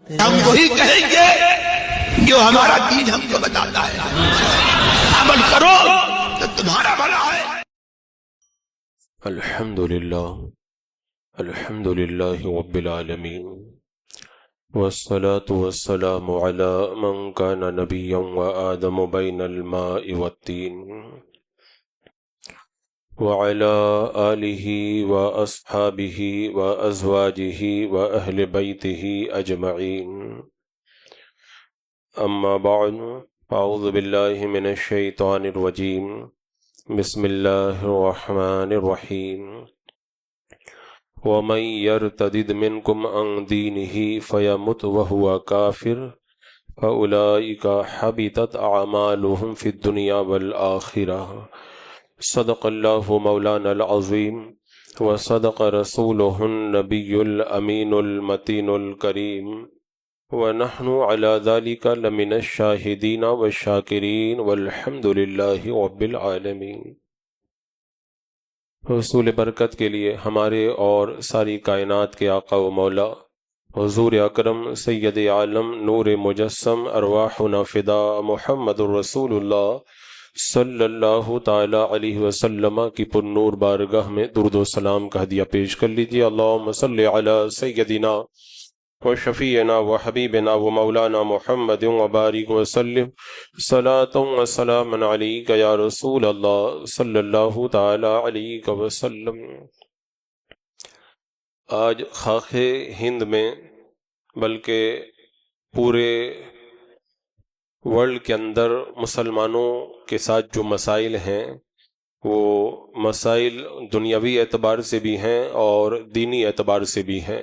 ہم وہی کہیں گے جو ہمارا دین ہم کو بتاتا ہے، عمل کرو تو تمہارا بھلا ہے۔ الحمدللہ رب العالمین، والصلاة والسلام على من كان نبيا وآدم بين الماء والطين، وعلى آله وأصحابه وأزواجه وأهل بيته أجمعين، أما بعد، أعوذ بالله من الشيطان الرجيم، بسم الله الرحمن الرحيم، ومن يرتد منكم عن دينه فيمت وهو كافر فأولئك حبطت أعمالهم في الدنيا والآخرة، صدق الله مولانا العظيم وصدق رسوله النبي الأمين المتين الكريم، ونحن على ذلك لمن الشاهدين والشاكرين والحمد لله رب العالمين۔ حصول برکت کے لیے ہمارے اور ساری کائنات کے آقا و مولا حضور اکرم سید عالم نور مجسم ارواحنا فدا محمد الرسول اللہ صلی اللہ تعالی علیہ وسلم کی پر نور بارگاہ میں درود و سلام کا ہدیہ پیش کر لیجیے۔ اللہم صلی علی سیدنا و شفیعنا و حبیبنا و مولانا محمد و بارک وسلم صلاۃ و سلام علیک یا رسول اللہ صلی اللہ تعالی علیہ وسلم۔ آج خاک ہند میں بلکہ پورے ورلڈ کے اندر مسلمانوں کے ساتھ جو مسائل ہیں وہ مسائل دنیاوی اعتبار سے بھی ہیں اور دینی اعتبار سے بھی ہیں۔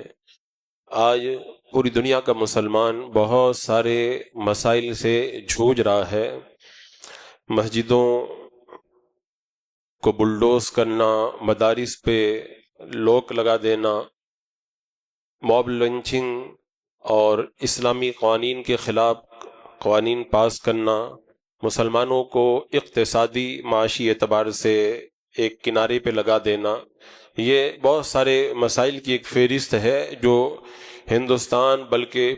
آج پوری دنیا کا مسلمان بہت سارے مسائل سے جھوج رہا ہے۔ مسجدوں کو بلڈوز کرنا، مدارس پہ لوک لگا دینا، موب لنچنگ اور اسلامی قوانین کے خلاف قوانین پاس کرنا، مسلمانوں کو اقتصادی معاشی اعتبار سے ایک کنارے پہ لگا دینا، یہ بہت سارے مسائل کی ایک فہرست ہے جو ہندوستان بلکہ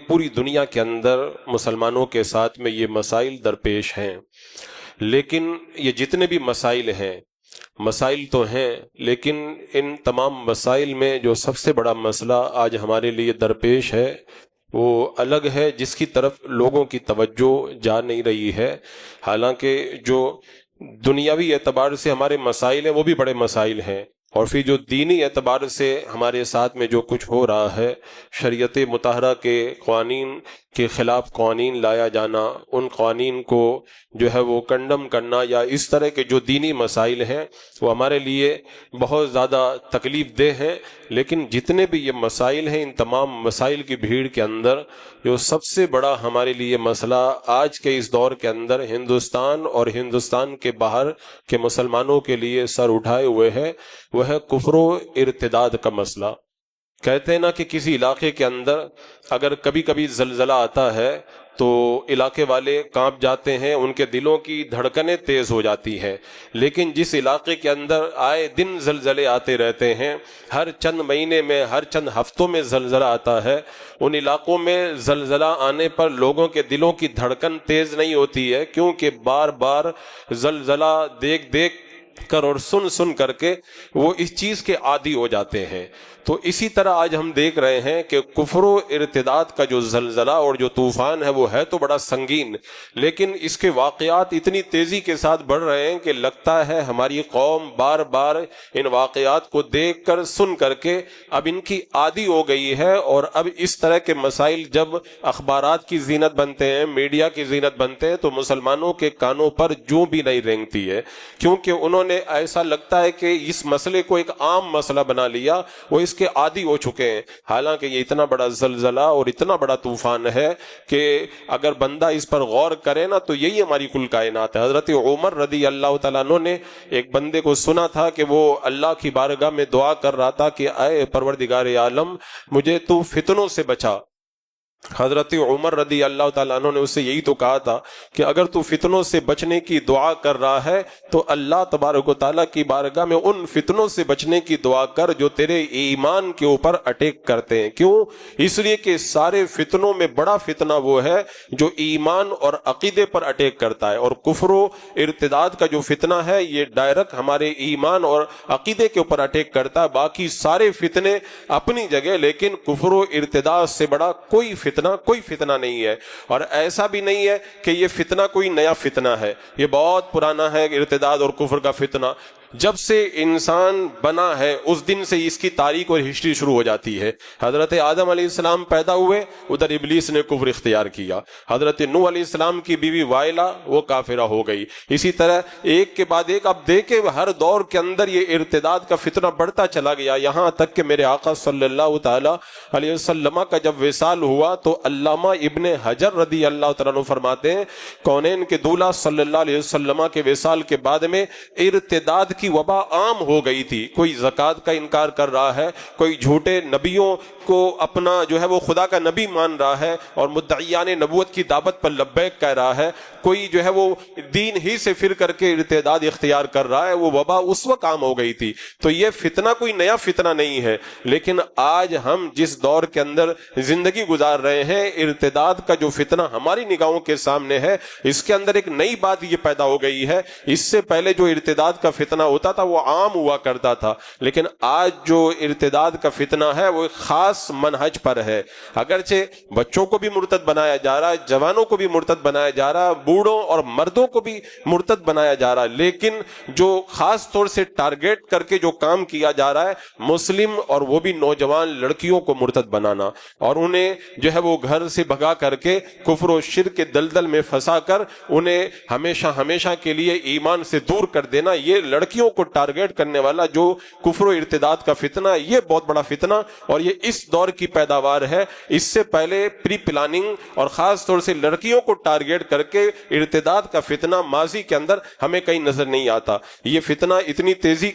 پوری دنیا کے اندر مسلمانوں کے ساتھ میں یہ مسائل درپیش ہیں۔ لیکن یہ جتنے بھی مسائل ہیں، مسائل تو ہیں، لیکن ان تمام مسائل میں جو سب سے بڑا مسئلہ آج ہمارے لیے درپیش ہے وہ الگ ہے، جس کی طرف لوگوں کی توجہ جا نہیں رہی ہے۔ حالانکہ جو دنیاوی اعتبار سے ہمارے مسائل ہیں وہ بھی بڑے مسائل ہیں، اور پھر جو دینی اعتبار سے ہمارے ساتھ میں جو کچھ ہو رہا ہے، شریعت مطہرہ کے قوانین کے خلاف قوانین لایا جانا، ان قوانین کو جو ہے وہ کنڈم کرنا، یا اس طرح کے جو دینی مسائل ہیں وہ ہمارے لیے بہت زیادہ تکلیف دہ ہیں۔ لیکن جتنے بھی یہ مسائل ہیں، ان تمام مسائل کی بھیڑ کے اندر جو سب سے بڑا ہمارے لیے مسئلہ آج کے اس دور کے اندر ہندوستان اور ہندوستان کے باہر کے مسلمانوں کے لیے سر اٹھائے ہوئے ہے، وہ ہے کفر و ارتداد کا مسئلہ۔ کہتے ہیں نا کہ کسی علاقے کے اندر اگر کبھی کبھی زلزلہ آتا ہے تو علاقے والے کانپ جاتے ہیں، ان کے دلوں کی دھڑکنیں تیز ہو جاتی ہیں۔ لیکن جس علاقے کے اندر آئے دن زلزلے آتے رہتے ہیں، ہر چند مہینے میں، ہر چند ہفتوں میں زلزلہ آتا ہے، ان علاقوں میں زلزلہ آنے پر لوگوں کے دلوں کی دھڑکن تیز نہیں ہوتی ہے، کیونکہ بار بار زلزلہ دیکھ کر اور سن کر کے وہ اس چیز کے عادی ہو جاتے ہیں۔ تو اسی طرح آج ہم دیکھ رہے ہیں کہ کفر و ارتداد کا جو زلزلہ اور جو طوفان ہے وہ ہے تو بڑا سنگین، لیکن اس کے واقعات اتنی تیزی کے ساتھ بڑھ رہے ہیں کہ لگتا ہے ہماری قوم بار بار ان واقعات کو دیکھ کر سن کر کے اب ان کی عادی ہو گئی ہے، اور اب اس طرح کے مسائل جب اخبارات کی زینت بنتے ہیں، میڈیا کی زینت بنتے ہیں، تو مسلمانوں کے کانوں پر جوں بھی نہیں رینگتی ہے، کیونکہ انہوں نے ایسا لگتا ہے کہ اس مسئلے کو ایک عام مسئلہ بنا لیا، وہ اس کے عادی ہو چکے ہیں۔ حالانکہ یہ اتنا بڑا زلزلہ اور اتنا بڑا طوفان ہے کہ اگر بندہ اس پر غور کرے نا تو یہی ہماری کل کائنات ہے۔ حضرت عمر رضی اللہ تعالیٰ عنہ نے ایک بندے کو سنا تھا کہ وہ اللہ کی بارگاہ میں دعا کر رہا تھا کہ اے پروردگار عالم، مجھے تو فتنوں سے بچا، حضرت عمر رضی اللہ تعالیٰ عنہ نے اسے یہی تو کہا تھا کہ اگر تو فتنوں سے بچنے کی دعا کر رہا ہے تو اللہ تبارک و تعالیٰ کی بارگاہ میں ان فتنوں سے بچنے کی دعا کر جو تیرے ایمان کے اوپر اٹیک کرتے ہیں۔ کیوں؟ اس لیے کہ سارے فتنوں میں بڑا فتنہ وہ ہے جو ایمان اور عقیدے پر اٹیک کرتا ہے، اور کفر و ارتداد کا جو فتنہ ہے یہ ڈائریکٹ ہمارے ایمان اور عقیدے کے اوپر اٹیک کرتا ہے۔ باقی سارے فتنے اپنی جگہ، لیکن کفر و ارتداد سے بڑا کوئی فتنہ نہیں ہے۔ اور ایسا بھی نہیں ہے کہ یہ فتنہ کوئی نیا فتنہ ہے، یہ بہت پرانا ہے ارتداد اور کفر کا فتنہ۔ جب سے انسان بنا ہے اس دن سے اس کی تاریخ اور ہسٹری شروع ہو جاتی ہے۔ حضرت آدم علیہ السلام پیدا ہوئے، ادھر ابلیس نے کفر اختیار کیا۔ حضرت نوح علیہ السلام کی بیوی وائلہ وہ کافرہ ہو گئی۔ اسی طرح ایک کے بعد ایک اب دیکھیں ہر دور کے اندر یہ ارتداد کا فتنہ بڑھتا چلا گیا، یہاں تک کہ میرے آقا صلی اللہ تعالی علیہ وسلم کا جب وصال ہوا تو علامہ ابن حجر رضی اللہ تعالیٰ عنہ فرماتے ہیں کونین کے دولہ صلی اللہ علیہ وسلم کے وصال کے بعد میں ارتداد کی وبا عام ہو گئی تھی۔ کوئی زکوٰۃ کا انکار کر رہا ہے، کوئی جھوٹے نبیوں کو اپنا جو ہے وہ خدا کا نبی مان رہا ہے اور مدعیان نبوت کی دعوت پر لبیک کہہ رہا ہے، کوئی جو ہے وہ دین ہی سے پھر کر کے ارتداد اختیار کر رہا ہے۔ وہ وبا اس وقت عام ہو گئی تھی۔ تو یہ فتنہ کوئی نیا فتنہ نہیں ہے، لیکن آج ہم جس دور کے اندر زندگی گزار رہے ہیں، ارتداد کا جو فتنہ ہماری نگاہوں کے سامنے ہے، اس کے اندر ایک نئی بات یہ پیدا ہو گئی ہے۔ اس سے پہلے جو ارتداد کا فتنہ ہوتا تھا وہ عام ہوا کرتا تھا، لیکن آج جو ارتداد کا فتنہ ہے وہ خاص منہج پر ہے۔ اگرچہ بچوں کو بھی مرتد بنایا جا رہا ہے، جوانوں کو بھی مرتد بنایا جا رہا ہے، بوڑھوں اور مردوں کو بھی مرتد بنایا جا رہا ہے، لیکن جو خاص طور سے ٹارگیٹ کر کے جو کام کیا جا رہا ہے مسلم اور وہ بھی نوجوان لڑکیوں کو مرتد بنانا، اور انہیں جو ہے وہ گھر سے بھگا کر کے کفر و شرک کے دلدل میں پھنسا کر انہیں ہمیشہ کے لیے ایمان سے دور کر دینا، یہ لڑکیوں کو ٹارگیٹ کرنے والا جو کفر و ارتداد کا فتنہ، یہ بہت بڑا فتنہ، اور یہ اس دور کی پیداوار ہے۔ اس سے پہلے پری پلاننگ اور خاص طور سے لڑکیوں کو ٹارگیٹ کر کے ارتداد کا فتنہ ماضی کے اندر ہمیں کہیں نظر نہیں آتا۔ یہ فتنہ اتنی تیزی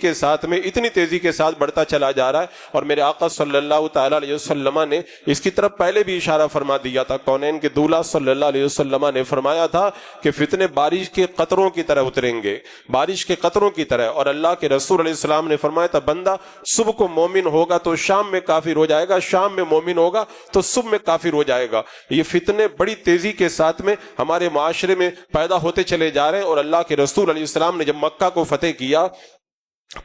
کے ساتھ بڑھتا چلا جا رہا ہے، اور میرے آقا صلی اللہ تعالی علیہ وسلم نے اس کی طرف پہلے بھی اشارہ فرما دیا تھا۔ کونین کے دولہ صلی اللہ علیہ وسلم نے فرمایا تھا کہ فتنے بارش کے قطروں کی طرح اتریں گے، بارش کے قطروں کی طرح، اور اللہ کے رسول علیہ السلام نے فرمایا تھا بندہ صبح کو مومن ہوگا تو شام میں کافر ہو جائے گا، شام میں مومن ہوگا تو صبح میں کافر ہو جائے گا۔ یہ فتنے بڑی تیزی کے ساتھ میں ہمارے معاشرے میں پیدا ہوتے چلے جا رہے ہیں، اور اللہ کے رسول علیہ السلام نے جب مکہ کو فتح کیا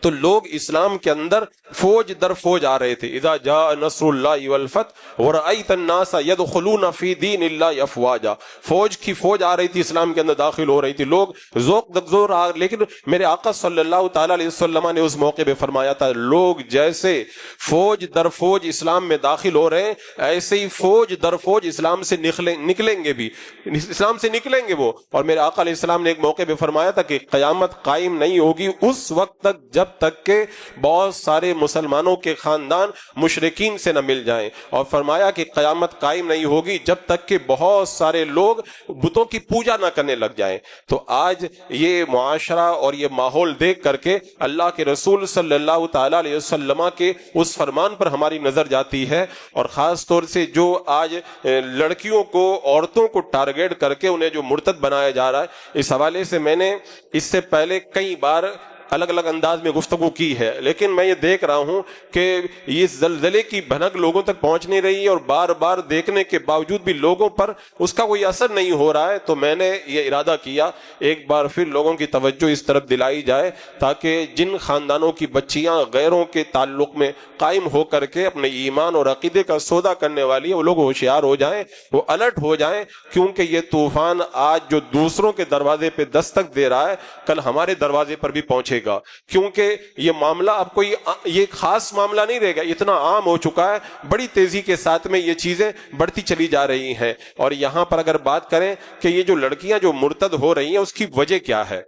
تو لوگ اسلام کے اندر فوج در فوج آ رہے تھے۔ اذا جاء نصر اللہ والفتح ورأیت الناس يدخلون فی دین اللہ افواجا، فوج کی فوج آ رہی تھی، اسلام کے اندر داخل ہو رہی تھی، لوگ ذوق دکزور آ، لیکن میرے آقا صلی اللہ تعالی علیہ وسلم نے اس موقع پہ فرمایا تھا لوگ جیسے فوج در فوج اسلام میں داخل ہو رہے ہیں ایسے ہی فوج در فوج اسلام سے نکلیں گے بھی، اسلام سے نکلیں گے وہ۔ اور میرے آقا علیہ السلام نے ایک موقع پہ فرمایا تھا کہ قیامت قائم نہیں ہوگی اس وقت تک جب تک کہ بہت سارے مسلمانوں کے خاندان مشرکین سے نہ مل جائیں، اور فرمایا کہ قیامت قائم نہیں ہوگی جب تک کہ بہت سارے لوگ بتوں کی پوجا نہ کرنے لگ جائیں۔ تو آج یہ معاشرہ اور یہ ماحول دیکھ کر کے اللہ کے رسول صلی اللہ تعالی علیہ وسلم کے اس فرمان پر ہماری نظر جاتی ہے، اور خاص طور سے جو آج لڑکیوں کو، عورتوں کو ٹارگیٹ کر کے انہیں جو مرتد بنایا جا رہا ہے، اس حوالے سے میں نے اس سے پہلے کئی بار الگ الگ انداز میں گفتگو کی ہے، لیکن میں یہ دیکھ رہا ہوں کہ یہ زلزلے کی بھنک لوگوں تک پہنچ نہیں رہی ہے، اور بار بار دیکھنے کے باوجود بھی لوگوں پر اس کا کوئی اثر نہیں ہو رہا ہے۔ تو میں نے یہ ارادہ کیا ایک بار پھر لوگوں کی توجہ اس طرف دلائی جائے، تاکہ جن خاندانوں کی بچیاں غیروں کے تعلق میں قائم ہو کر کے اپنے ایمان اور عقیدے کا سودا کرنے والی ہیں، وہ لوگ ہوشیار ہو جائیں، وہ الرٹ ہو جائیں، کیونکہ یہ طوفان آج جو دوسروں کے دروازے پہ دستک دے رہا ہے کل ہمارے دروازے پر بھی پہنچے گا، کیونکہ یہ معاملہ اب کوئی یہ خاص معاملہ نہیں رہے گا، اتنا عام ہو چکا ہے، بڑی تیزی کے ساتھ میں یہ چیزیں بڑھتی چلی جا رہی ہیں۔ اور یہاں پر اگر بات کریں کہ یہ جو لڑکیاں جو مرتد ہو رہی ہیں اس کی وجہ کیا ہے،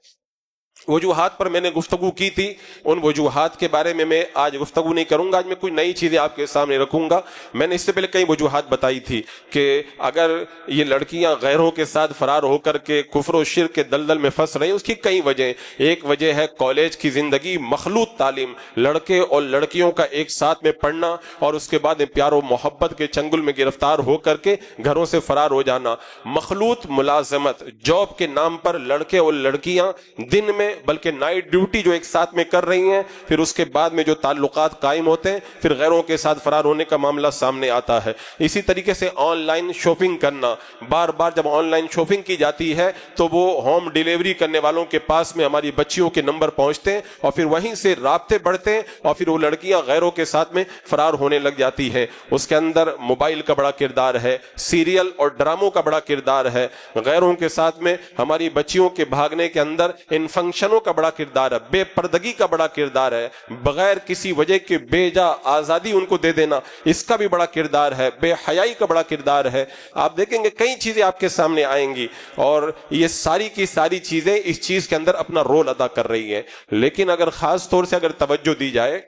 وجوہات پر میں نے گفتگو کی تھی، ان وجوہات کے بارے میں میں آج گفتگو نہیں کروں گا، آج میں کوئی نئی چیزیں آپ کے سامنے رکھوں گا۔ میں نے اس سے پہلے کئی وجوہات بتائی تھی کہ اگر یہ لڑکیاں غیروں کے ساتھ فرار ہو کر کے کفر و شرک کے دلدل میں پھنس رہی ہیں، اس کی کئی وجہ، ایک وجہ ہے کالج کی زندگی، مخلوط تعلیم، لڑکے اور لڑکیوں کا ایک ساتھ میں پڑھنا اور اس کے بعد پیار و محبت کے چنگل میں گرفتار ہو کر کے گھروں سے فرار ہو جانا، مخلوط ملازمت، جاب کے نام پر لڑکے اور لڑکیاں دن میں بلکہ نائٹ ڈیوٹی جو ایک ساتھ میں کر رہی ہیں، پھر اس کے بعد میں جو تعلقات قائم ہوتے ہیں پھر غیروں کے ساتھ فرار ہونے کا معاملہ سامنے آتا ہے۔ اسی طریقے سے آن لائن شاپنگ کرنا، بار بار جب آن لائن شاپنگ کی جاتی ہے تو وہ ہوم ڈیلیوری کرنے والوں کے پاس میں ہماری بچیوں کے نمبر پہنچتے ہیں اور پھر وہیں سے رابطے بڑھتے ہیں اور پھر وہ لڑکیاں غیروں کے ساتھ میں فرار ہونے لگ جاتی ہیں۔ اس کے اندر موبائل کا بڑا کردار ہے، سیریل اور ڈراموں کا بڑا کردار ہے، غیروں کے ساتھ میں ہماری بچیوں کے بھاگنے کے اندر ان فنکشنوں کا بڑا کردار ہے، بے پردگی کا بڑا کردار ہے، بغیر کسی وجہ کے بے جا آزادی ان کو دے دینا، اس کا بھی بڑا کردار ہے، بے حیائی کا بڑا کردار ہے۔ آپ دیکھیں گے کئی چیزیں آپ کے سامنے آئیں گی اور یہ ساری کی ساری چیزیں اس چیز کے اندر اپنا رول ادا کر رہی ہیں، لیکن اگر خاص طور سے اگر توجہ دی جائے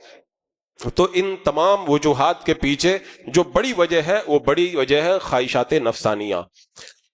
تو ان تمام وجوہات کے پیچھے جو بڑی وجہ ہے وہ بڑی وجہ ہے خواہشات نفسانیہ۔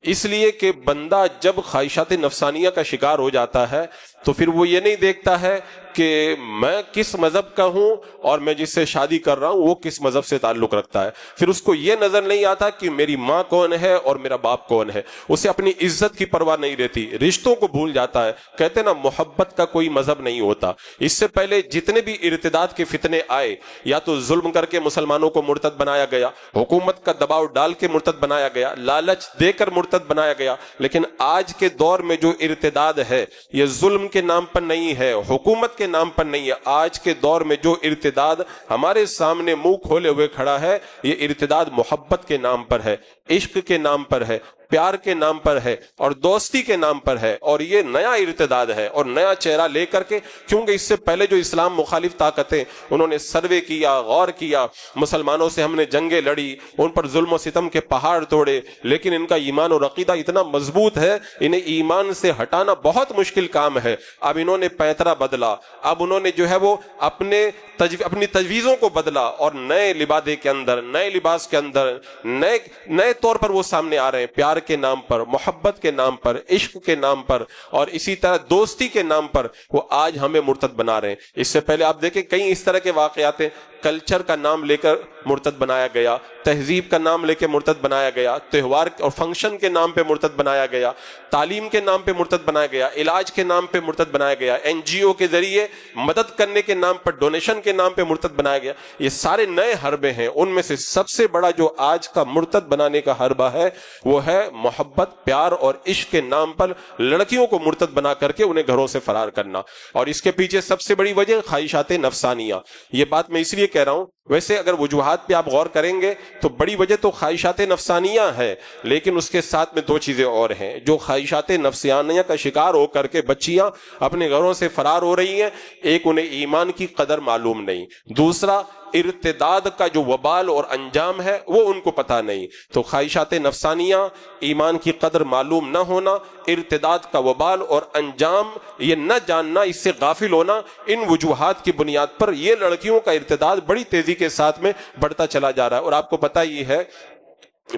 اس لیے کہ بندہ جب خواہشات نفسانیہ کا شکار ہو جاتا ہے تو پھر وہ یہ نہیں دیکھتا ہے کہ میں کس مذہب کا ہوں اور میں جس سے شادی کر رہا ہوں وہ کس مذہب سے تعلق رکھتا ہے، پھر اس کو یہ نظر نہیں آتا کہ میری ماں کون ہے اور میرا باپ کون ہے، اسے اپنی عزت کی پرواہ نہیں رہتی، رشتوں کو بھول جاتا ہے۔ کہتے ہیں نا محبت کا کوئی مذہب نہیں ہوتا۔ اس سے پہلے جتنے بھی ارتداد کے فتنے آئے، یا تو ظلم کر کے مسلمانوں کو مرتد بنایا گیا، حکومت کا دباؤ ڈال کے مرتد بنایا گیا، لالچ دے کر مرتد بنایا گیا، لیکن آج کے دور میں جو ارتداد ہے یہ ظلم کے نام پر نہیں ہے، حکومت کے نام پر نہیں ہے۔ آج کے دور میں جو ارتداد ہمارے سامنے منہ کھولے ہوئے کھڑا ہے یہ ارتداد محبت کے نام پر ہے، عشق کے نام پر ہے، پیار کے نام پر ہے اور دوستی کے نام پر ہے، اور یہ نیا ارتداد ہے اور نیا چہرہ لے کر کے، کیونکہ اس سے پہلے جو اسلام مخالف طاقتیں انہوں نے سروے کیا، غور کیا، مسلمانوں سے ہم نے جنگیں لڑی، ان پر ظلم و ستم کے پہاڑ توڑے، لیکن ان کا ایمان اور عقیدہ اتنا مضبوط ہے انہیں ایمان سے ہٹانا بہت مشکل کام ہے۔ اب انہوں نے پیترا بدلا، اب انہوں نے جو ہے وہ اپنی تجویزوں کو بدلا اور نئے لبادے کے اندر، نئے لباس کے اندر نئے طور پر وہ سامنے آ رہے ہیں، پیار کے نام پر، محبت کے نام پر، عشق کے نام پر اور اسی طرح دوستی کے نام پر وہ آج ہمیں مرتد بنا رہے ہیں۔ اس سے پہلے آپ دیکھیں کئی اس طرح کے واقعات ہیں، کلچر کا نام لے کر مرتد بنایا گیا، تہذیب کا نام لے کے مرتد بنایا گیا، تہوار اور فنکشن کے نام پہ مرتد بنایا گیا، تعلیم کے نام پہ مرتد بنایا گیا، علاج کے نام پہ مرتد بنایا گیا، این جی او کے ذریعے مدد کرنے کے نام پر، ڈونیشن کے نام پہ مرتد بنایا گیا۔ یہ سارے نئے حربے ہیں، ان میں سے سب سے بڑا جو آج کا مرتد بنانے کا حربہ ہے وہ ہے محبت، پیار اور عشق کے نام پر لڑکیوں کو مرتد بنا کر کے انہیں گھروں سے فرار کرنا، اور اس کے پیچھے سب سے بڑی وجہ خواہشات نفسانیہ۔ یہ بات میں اس لیے کہہ رہا ہوں، ویسے اگر وجوہات پہ آپ غور کریں گے تو بڑی وجہ تو خواہشات نفسانیہ ہے، لیکن اس کے ساتھ میں دو چیزیں اور ہیں جو خواہشات نفسانیہ کا شکار ہو کر کے بچیاں اپنے گھروں سے فرار ہو رہی ہیں۔ ایک انہیں ایمان کی قدر معلوم نہیں، دوسرا ارتداد کا جو وبال اور انجام ہے وہ ان کو پتہ نہیں۔ تو خواہشات نفسانیہ، ایمان کی قدر معلوم نہ ہونا، ارتداد کا وبال اور انجام یہ نہ جاننا، اس سے غافل ہونا، ان وجوہات کی بنیاد پر یہ لڑکیوں کا ارتداد بڑی تیزی کے ساتھ میں بڑھتا چلا جا رہا ہے۔ اور آپ کو پتہ ہی ہے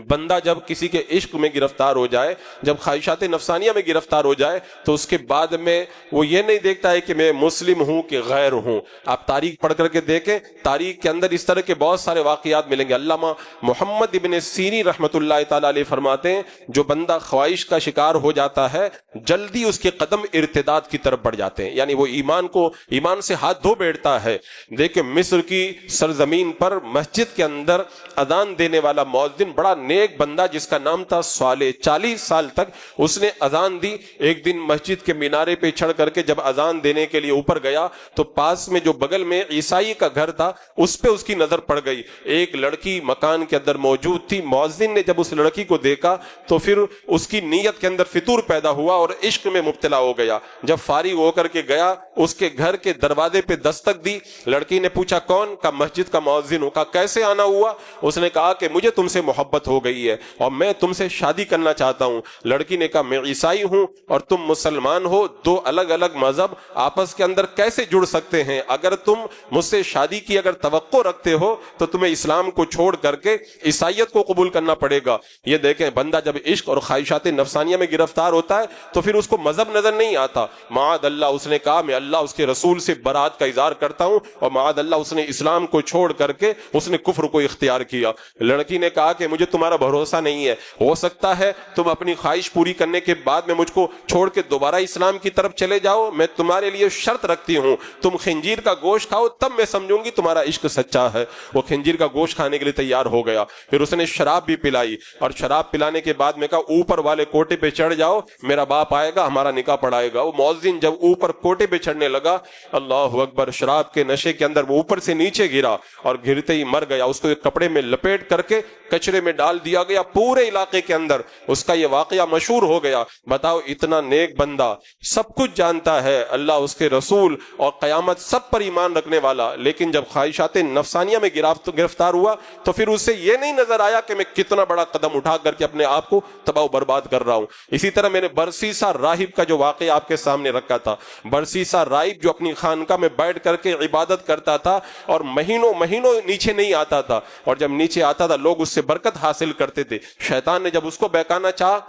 بندہ جب کسی کے عشق میں گرفتار ہو جائے، جب خواہشات نفسانیہ میں گرفتار ہو جائے تو اس کے بعد میں وہ یہ نہیں دیکھتا ہے کہ میں مسلم ہوں کہ غیر ہوں۔ آپ تاریخ پڑھ کر کے دیکھیں، تاریخ کے اندر اس طرح کے بہت سارے واقعات ملیں گے۔ علامہ محمد ابن سیری رحمۃ اللہ تعالی علیہ فرماتے ہیں جو بندہ خواہش کا شکار ہو جاتا ہے جلدی اس کے قدم ارتداد کی طرف بڑھ جاتے ہیں، یعنی وہ ایمان سے ہاتھ دھو بیٹھتا ہے۔ دیکھیں مصر کی سرزمین پر مسجد کے اندر اذان دینے والا مؤذن بڑا نیک بندہ جس کا نام تھا صالح، 40 سال تک اس نے اذان دی۔ ایک دن مسجد کے مینارے پہ چڑھ کر کے جب اذان دینے کے لیے اوپر گیا تو پاس میں جو بغل میں عیسائی کا گھر تھا اس پہ اس کی نظر پڑ گئی، ایک لڑکی مکان کے اندر موجود تھی۔ مؤذن نے جب اس لڑکی کو دیکھا تو پھر اس کی نیت کے اندر فطور پیدا ہوا اور عشق میں مبتلا ہو گیا۔ جب فارغ ہو کر کے گیا اس کے گھر کے دروازے پہ دستک دی، لڑکی نے پوچھا کون؟ کہا مسجد کا مؤذن ہوں۔ کہا کیسے آنا ہوا؟ اس نے کہا کہ مجھے تم سے محبت ہو گئی ہے اور میں تم سے شادی کرنا چاہتا ہوں۔ لڑکی نے کہا میں عیسائی ہوں اور تم مسلمان ہو، دو الگ الگ مذہب آپس کے اندر کیسے جڑ سکتے ہیں؟ اگر تم مجھ سے شادی کی اگر توقع رکھتے ہو تو تمہیں اسلام کو چھوڑ کر کے عیسائیت کو قبول کرنا پڑے گا۔ یہ دیکھیں، بندہ جب عشق اور خواہشات نفسانیہ میں گرفتار ہوتا ہے تو پھر اس کو مذہب نظر نہیں آتا۔ معاذ اللہ، اس نے کہا میں اللہ اس کے رسول سے برات کا اظہار کرتا ہوں، اور معاذ اللہ اس نے اسلام کو چھوڑ کر کے اس نے کفر کو اختیار کیا۔ لڑکی نے کہا کہ مجھے تمہارا بھروسہ نہیں ہے، ہو سکتا ہے تم اپنی خواہش پوری کرنے کے بعد میں مجھ کو چھوڑ کے دوبارہ اسلام کی طرف چلے جاؤ، میں تمہارے لیے شرط رکھتی ہوں، تم خنزیر کا گوشت کھاؤ تب میں سمجھوں گی تمہارا عشق سچا ہے۔ وہ خنزیر کا گوشت کھانے کے لیے تیار ہو گیا۔ پھر اس نے شراب بھی پلائی، اور شراب پلانے کے بعد میں کہا اوپر والے کوٹے پہ چڑھ جاؤ، میرا باپ آئے گا ہمارا نکاح پڑھائے گا۔ وہ مؤذن جب اوپر کوٹے پہ چڑھنے لگا، اللہ اکبر، شراب کے نشے کے اندر وہ اوپر سے نیچے گرا اور گرتے ہی مر گیا۔ اس کو ایک کپڑے میں لپیٹ کر کے کچرے میں ڈال دیا گیا۔ پورے علاقے کے اندر اس کا یہ واقعہ مشہور ہو گیا۔ بتاؤ، اتنا نیک بندہ، سب کچھ جانتا ہے، اللہ اس کے رسول اور قیامت سب پر ایمان رکھنے والا، لیکن جب خواہشات نفسانیہ میں گرفتار ہوا تو پھر اسے یہ نہیں نظر آیا کہ میں کتنا بڑا قدم اٹھا کر کے اپنے آپ کو تباہ و برباد کر رہا ہوں۔ اسی طرح میں نے برسیسا راہب کا جو واقعہ آپ کے سامنے رکھا تھا۔ برسیسا راہب جو اپنی خانقاہ میں بیٹھ کر کے عبادت کرتا تھا اور مہینوں مہینوں نیچے نہیں آتا تھا، اور جب نیچے آتا تھا لوگ اس سے برکت حاصل کرتے تھے۔ شیطان نے جب اس کو بہکانا چاہا،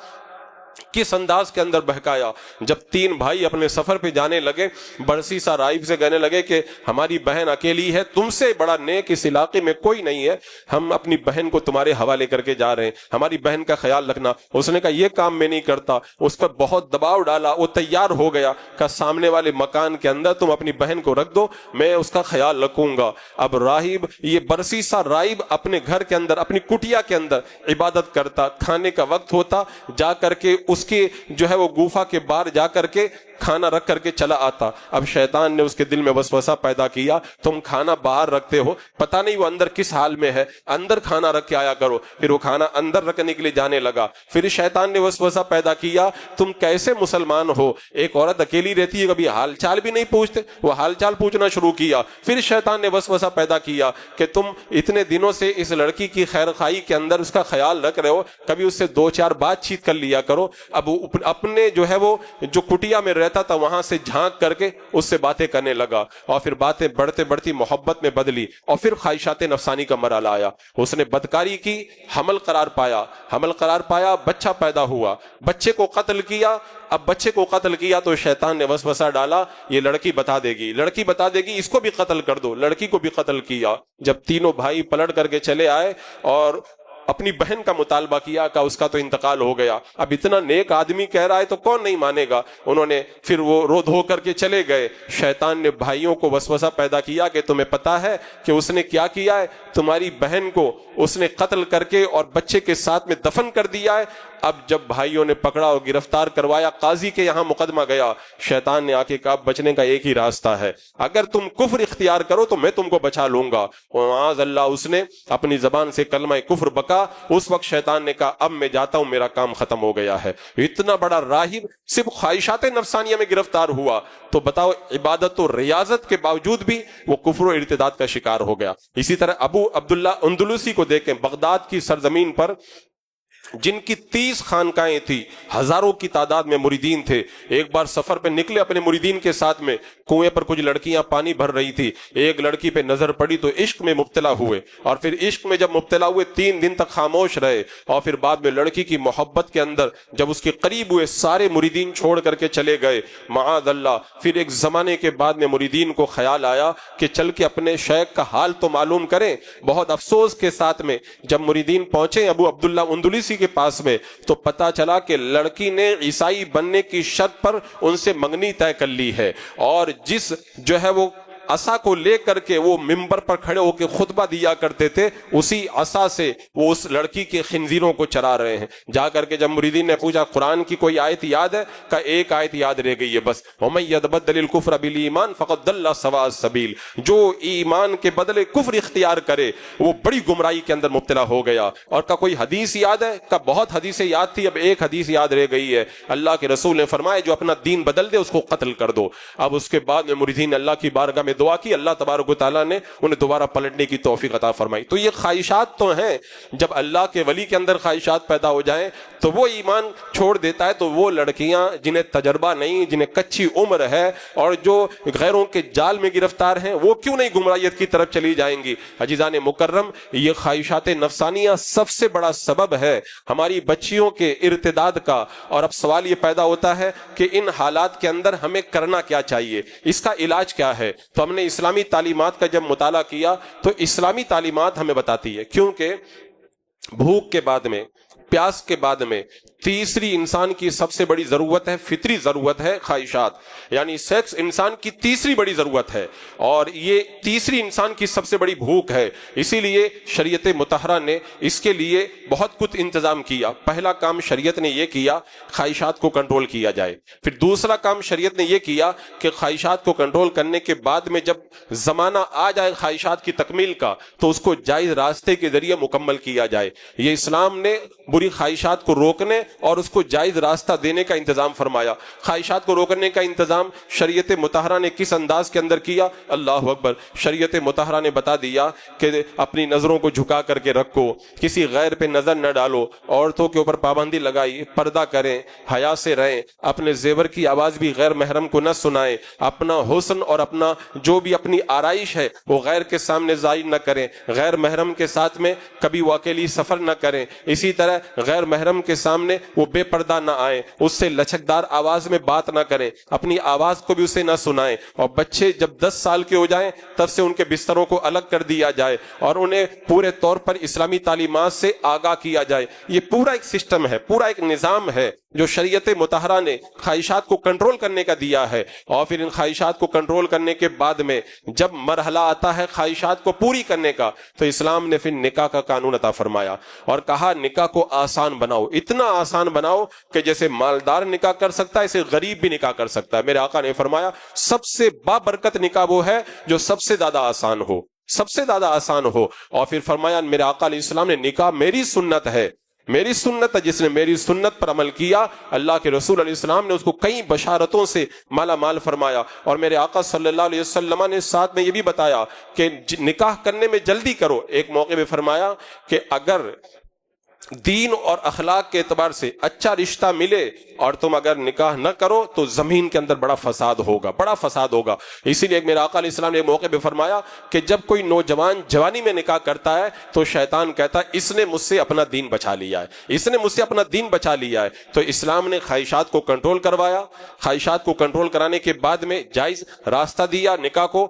کس انداز کے اندر بہکایا؟ جب تین بھائی اپنے سفر پہ جانے لگے، برسیسا راہب سے کہنے لگے کہ ہماری بہن اکیلی ہے، تم سے بڑا نیک اس علاقے میں کوئی نہیں ہے، ہم اپنی بہن کو تمہارے حوالے کر کے جا رہے ہیں، ہماری بہن کا خیال رکھنا۔ اس نے کہا یہ کام میں نہیں کرتا۔ اس پر بہت دباؤ ڈالا، وہ تیار ہو گیا، کہ سامنے والے مکان کے اندر تم اپنی بہن کو رکھ دو، میں اس کا خیال رکھوں گا۔ اب راہب، یہ برسیسا راہب اپنے گھر کے اندر، اپنی کٹیا کے اندر عبادت کرتا، کھانے کا وقت ہوتا جا کر کے اس کے جو ہے وہ گوفا کے باہر جا کر کے کھانا رکھ کر کے چلا آتا۔ اب شیطان نے اس کے دل میں وسوسہ پیدا کیا، تم کھانا باہر رکھتے ہو، پتہ نہیں وہ اندر کس حال میں ہے، اندر کھانا رکھ کے آیا کرو۔ پھر وہ کھانا اندر رکھنے کے لیے جانے لگا۔ پھر شیطان نے وسوسہ پیدا کیا، تم کیسے مسلمان ہو، ایک عورت اکیلی رہتی ہے، کبھی حال چال بھی نہیں پوچھتے۔ وہ حال چال پوچھنا شروع کیا۔ پھر شیطان نے وسوسہ پیدا کیا کہ تم اتنے دنوں سے اس لڑکی کی خیر خواہی کے اندر اس کا خیال رکھ رہے ہو، کبھی اس سے دو چار بات چیت کر لیا کرو۔ اب اپنے جو ہے وہ جو کٹیا میں رہتا تھا وہاں سے جھانک کر کے اس سے باتیں کرنے لگا، اور پھر باتیں بڑھتے بڑھتی محبت میں بدلی، اور پھر خواہشات نفسانی کا مرحلہ آیا۔ اس نے بدکاری کی، حمل قرار پایا، بچہ پیدا ہوا، بچے کو قتل کیا۔ اب بچے کو قتل کیا تو شیطان نے وسوسہ ڈالا، یہ لڑکی بتا دے گی، اس کو بھی قتل کر دو، لڑکی کو بھی قتل کیا۔ جب تینوں بھائی پلٹ کر کے چلے آئے اور اپنی بہن کا مطالبہ کیا کہ اس کا تو انتقال ہو گیا، اب اتنا نیک آدمی کہہ رہا ہے تو کون نہیں مانے گا۔ انہوں نے پھر وہ رو دھو کر کے چلے گئے۔ شیطان نے بھائیوں کو وسوسہ پیدا کیا کہ تمہیں پتا ہے کہ اس نے کیا کیا ہے، تمہاری بہن کو اس نے قتل کر کے اور بچے کے ساتھ میں دفن کر دیا ہے۔ اب جب بھائیوں نے پکڑا اور گرفتار کروایا، قاضی کے یہاں مقدمہ گیا، شیطان نے آ کے کہا بچنے کا ایک ہی راستہ ہے، اگر تم کفر اختیار کرو تو میں تم کو بچا لوں گا۔ معاذ اللہ، اس نے اپنی زبان سے کلمہ کفر بکا۔ اس وقت شیطان نے کہا اب میں جاتا ہوں، میرا کام ختم ہو گیا ہے۔ اتنا بڑا راہب صرف خواہشات نفسانیہ میں گرفتار ہوا تو بتاؤ، عبادت و ریاضت کے باوجود بھی وہ کفر و ارتداد کا شکار ہو گیا۔ اسی طرح ابو عبداللہ اندلسی کو دیکھیں، بغداد کی سرزمین پر جن کی 30 خانقاہیں تھی، ہزاروں کی تعداد میں مریدین تھے، ایک بار سفر پہ نکلے اپنے مریدین کے ساتھ میں، کنویں پر کچھ لڑکیاں پانی بھر رہی تھی، ایک لڑکی پہ نظر پڑی تو عشق میں مبتلا ہوئے، اور پھر عشق میں جب مبتلا ہوئے 3 دن تک خاموش رہے، اور پھر بعد میں لڑکی کی محبت کے اندر جب اس کے قریب ہوئے سارے مریدین چھوڑ کر کے چلے گئے۔ معاذ اللہ، پھر ایک زمانے کے بعد میں مریدین کو خیال آیا کہ چل کے اپنے شیخ کا حال تو معلوم کریں۔ بہت افسوس کے ساتھ میں جب مریدین پہنچے ابو عبداللہ اندلسی کے پاس میں تو پتا چلا کہ لڑکی نے عیسائی بننے کی شرط پر ان سے منگنی طے کر لی ہے، اور جس جو ہے وہ عصا کو لے کر کے وہ منبر پر کھڑے ہو کے خطبہ دیا کرتے تھے، اسی عصا سے وہ اس لڑکی کے خنزیروں کو چرا رہے ہیں۔ جا کر کے جب مریدین نے پوچھا قرآن کی کوئی آیت یاد ہے؟ کہ ایک آیت یاد رہ گئی ہے بس، وَمَن يَتَبَدَّلِ الْكُفْرَ بِالْإِيمَانِ فَقَدْ ضَلَّ سَوَاءَ السَّبِيلِ، جو ایمان کے بدلے کفر اختیار کرے وہ بڑی گمراہی کے اندر مبتلا ہو گیا۔ اور کا کوئی حدیث یاد ہے؟ کہ بہت حدیثیں یاد تھی، اب ایک حدیث یاد رہ گئی ہے، اللہ کے رسول نے فرمایا جو اپنا دین بدل دے اس کو قتل کر دو۔ اب اس کے بعد میں مریدین اللہ کی بارگاہ میں میں دعا کی, اللہ تبارک و تعالیٰ نے انہیں دوبارہ پلٹنے کی توفیق عطا فرمائی. تو یہ خواہشات تو ہیں, جب اللہ کے ولی کے اندر خواہشات پیدا ہو جائیں تو وہ ایمان چھوڑ دیتا ہے. تو وہ لڑکیاں جنہیں تجربہ نہیں, جنہیں کچی عمر ہے اور جو غیروں کے جال میں گرفتار ہیں, وہ کیوں نہیں گمراہیت کی طرف چلی جائیں گی؟ عزیزان مکرم, یہ خواہشات نفسانیہ سب سے بڑا سبب ہے ہماری بچیوں کے ارتداد کا. اور اب سوال یہ پیدا ہوتا ہے کہ ان حالات کے اندر ہمیں کرنا کیا چاہیے, اس کا علاج کیا ہے؟ تو ہم نے اسلامی تعلیمات کا جب مطالعہ کیا تو اسلامی تعلیمات ہمیں بتاتی ہے, کیونکہ بھوک کے بعد میں, پیاس کے بعد میں تیسری انسان کی سب سے بڑی ضرورت ہے, فطری ضرورت ہے خواہشات, یعنی سیکس انسان کی تیسری بڑی ضرورت ہے, اور یہ تیسری انسان کی سب سے بڑی بھوک ہے. اسی لیے شریعت مطہرہ نے اس کے لیے بہت کچھ انتظام کیا. پہلا کام شریعت نے یہ کیا خواہشات کو کنٹرول کیا جائے. پھر دوسرا کام شریعت نے یہ کیا کہ خواہشات کو کنٹرول کرنے کے بعد میں جب زمانہ آ جائے خواہشات کی تکمیل کا تو اس کو جائز راستے کے ذریعے مکمل کیا جائے. یہ اسلام نے بری خواہشات کو روکنے اور اس کو جائز راستہ دینے کا انتظام فرمایا. خواہشات کو روکنے کا انتظام شریعت مطہرہ نے کس انداز کے اندر کیا؟ اللہ اکبر. شریعت مطہرہ نے بتا دیا کہ اپنی نظروں کو جھکا کر کے رکھو, کسی غیر پہ نظر نہ ڈالو, عورتوں کے اوپر پابندی لگائی, پردہ کریں, حیا سے رہیں, اپنے زیور کی آواز بھی غیر محرم کو نہ سنائیں, اپنا حسن اور اپنا جو بھی اپنی آرائش ہے وہ غیر کے سامنے ظاہر نہ کریں, غیر محرم کے ساتھ میں کبھی وہ اکیلی سفر نہ کریں, اسی طرح غیر محرم کے سامنے وہ بے پردہ نہ آئیں, اس سے لچکدار آواز میں بات نہ کریں, اپنی آواز کو بھی اسے نہ سنائیں. اور بچے جب 10 سال کے ہو جائیں تب سے ان کے بستروں کو الگ کر دیا جائے اور انہیں پورے طور پر اسلامی تعلیمات سے آگاہ کیا جائے. یہ پورا ایک سسٹم ہے, پورا ایک نظام ہے جو شریعت مطہرہ نے خواہشات کو کنٹرول کرنے کا دیا ہے. اور پھر ان خواہشات کو کنٹرول کرنے کے بعد میں جب مرحلہ آتا ہے خواہشات کو پوری کرنے کا تو اسلام نے پھر نکاح کا قانون عطا فرمایا اور کہا نکاح کو آسان بناؤ, اتنا آسان بناؤ کہ جیسے مالدار نکاح کر سکتا ہے اسے غریب بھی نکاح کر سکتا ہے. میرے آقا نے فرمایا سب سے بابرکت نکاح وہ ہے جو سب سے زیادہ آسان ہو, سب سے زیادہ آسان ہو. اور پھر فرمایا میرے آقا علیہ السلام نے نکاح میری سنت ہے, میری سنت ہے, جس نے میری سنت پر عمل کیا اللہ کے رسول علیہ السلام نے اس کو کئی بشارتوں سے مالا مال فرمایا. اور میرے آقا صلی اللہ علیہ وسلم نے ساتھ میں یہ بھی بتایا کہ نکاح کرنے میں جلدی کرو. ایک موقع پہ فرمایا کہ اگر دین اور اخلاق کے اعتبار سے اچھا رشتہ ملے اور تم اگر نکاح نہ کرو تو زمین کے اندر بڑا فساد ہوگا, بڑا فساد ہوگا. اسی لیے میرے آقا علیہ السلام نے ایک موقع پہ فرمایا کہ جب کوئی نوجوان جوانی میں نکاح کرتا ہے تو شیطان کہتا ہے اس نے مجھ سے اپنا دین بچا لیا ہے, اس نے مجھ سے اپنا دین بچا لیا ہے. تو اسلام نے خواہشات کو کنٹرول کروایا, خواہشات کو کنٹرول کرانے کے بعد میں جائز راستہ دیا, نکاح کو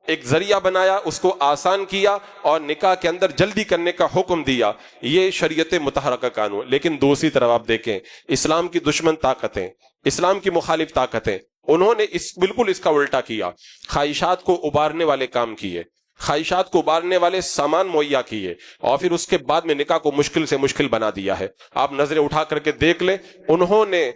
ایک ذریعہ بنایا, اس کو آسان کیا اور نکاح کے اندر جلدی کرنے کا حکم دیا. یہ شریعت مطہرہ کا قانون. لیکن دوسری طرف آپ دیکھیں اسلام کی دشمن طاقتیں, اسلام کی مخالف طاقتیں, انہوں نے بالکل اس کا الٹا کیا. خواہشات کو ابارنے والے کام کیے, خواہشات کو ابارنے والے سامان مہیا کیے اور پھر اس کے بعد میں نکاح کو مشکل سے مشکل بنا دیا ہے. آپ نظریں اٹھا کر کے دیکھ لیں, انہوں نے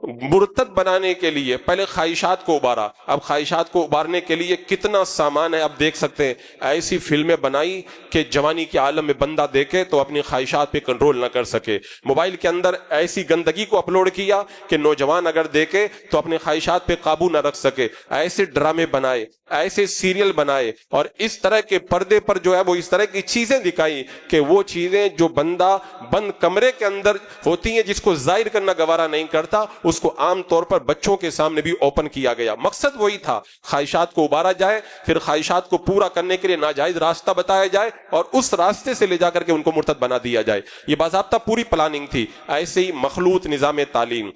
مرتد بنانے کے لیے پہلے خواہشات کو ابارا, اب خواہشات کو ابارنے کے لیے کتنا سامان ہے آپ دیکھ سکتے ہیں. ایسی فلمیں بنائی کہ جوانی کے عالم میں بندہ دیکھے تو اپنی خواہشات پہ کنٹرول نہ کر سکے. موبائل کے اندر ایسی گندگی کو اپلوڈ کیا کہ نوجوان اگر دیکھے تو اپنی خواہشات پہ قابو نہ رکھ سکے. ایسے ڈرامے بنائے, ایسے سیریل بنائے اور اس طرح کے پردے پر جو ہے وہ اس طرح کی چیزیں دکھائی کہ وہ چیزیں جو بندہ بند کمرے کے اندر ہوتی ہیں جس کو ظاہر کرنا گوارا نہیں کرتا اس کو عام طور پر بچوں کے سامنے بھی اوپن کیا گیا. مقصد وہی تھا, خواہشات کو ابارا جائے, پھر خواہشات کو پورا کرنے کے لیے ناجائز راستہ بتایا جائے اور اس راستے سے لے جا کر کے ان کو مرتد بنا دیا جائے. یہ باضابطہ پوری پلاننگ تھی. ایسے ہی مخلوط نظام تعلیم,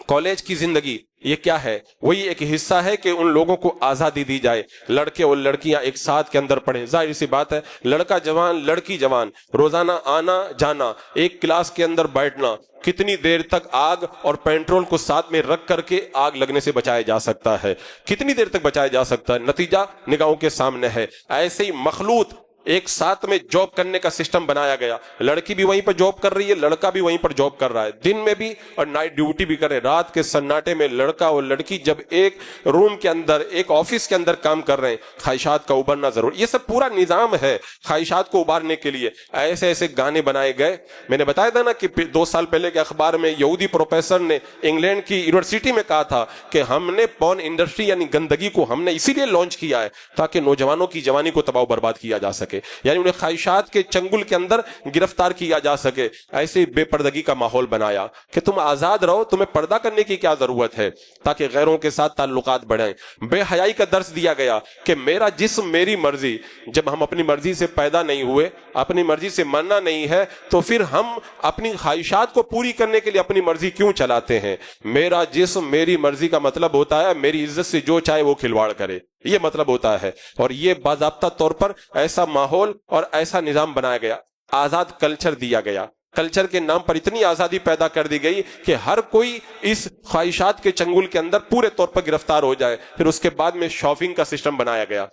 کالج کی زندگی, یہ کیا ہے؟ وہی ایک حصہ ہے کہ ان لوگوں کو آزادی دی جائے, لڑکے اور لڑکیاں ایک ساتھ کے اندر پڑھیں. ظاہر سی بات ہے لڑکا جوان لڑکی جوان روزانہ آنا جانا, ایک کلاس کے اندر بیٹھنا, کتنی دیر تک آگ اور پینٹرول کو ساتھ میں رکھ کر کے آگ لگنے سے بچایا جا سکتا ہے, کتنی دیر تک بچایا جا سکتا ہے, نتیجہ نگاہوں کے سامنے ہے. ایسے ہی مخلوط ایک ساتھ میں جاب کرنے کا سسٹم بنایا گیا. لڑکی بھی وہیں پر جاب کر رہی ہے, لڑکا بھی وہیں پر جاب کر رہا ہے, دن میں بھی اور نائٹ ڈیوٹی بھی کر رہے. رات کے سناٹے میں لڑکا اور لڑکی جب ایک روم کے اندر, ایک آفس کے اندر کام کر رہے ہیں, خواہشات کا ابھرنا ضرور. یہ سب پورا نظام ہے خواہشات کو ابھارنے کے لیے. ایسے ایسے گانے بنائے گئے. میں نے بتایا تھا نا کہ 2 سال پہلے کے اخبار میں یہودی پروفیسر نے انگلینڈ کی یونیورسٹی میں کہا تھا کہ ہم نے پورن انڈسٹری یعنی گندگی کو ہم نے اسی لیے لانچ کیا ہے تاکہ نوجوانوں کی جوانی کو تباہ و برباد کیا جا سکے, یعنی انہیں خواہشات کے چنگل کے اندر گرفتار کیا جا سکے. ایسے بے پردگی کا ماحول بنایا کہ تم آزاد رہو, تمہیں پردہ کرنے کی کیا ضرورت ہے, تاکہ غیروں کے ساتھ تعلقات بڑھیں. بے حیائی کا درس دیا گیا کہ میرا جسم میری مرضی. جب ہم اپنی مرضی سے پیدا نہیں ہوئے, اپنی مرضی سے مرنا نہیں ہے, تو پھر ہم اپنی خواہشات کو پوری کرنے کے لیے اپنی مرضی کیوں چلاتے ہیں؟ میرا جسم میری مرضی کا مطلب ہوتا ہے میری عزت سے جو چاہے وہ کھلواڑ کرے, یہ مطلب ہوتا ہے. اور یہ باضابطہ طور پر ایسا ماحول اور ایسا نظام بنایا گیا, آزاد کلچر دیا گیا. کلچر کے نام پر اتنی آزادی پیدا کر دی گئی کہ ہر کوئی اس خواہشات کے چنگل کے اندر پورے طور پر گرفتار ہو جائے. پھر اس کے بعد میں شاپنگ کا سسٹم بنایا گیا,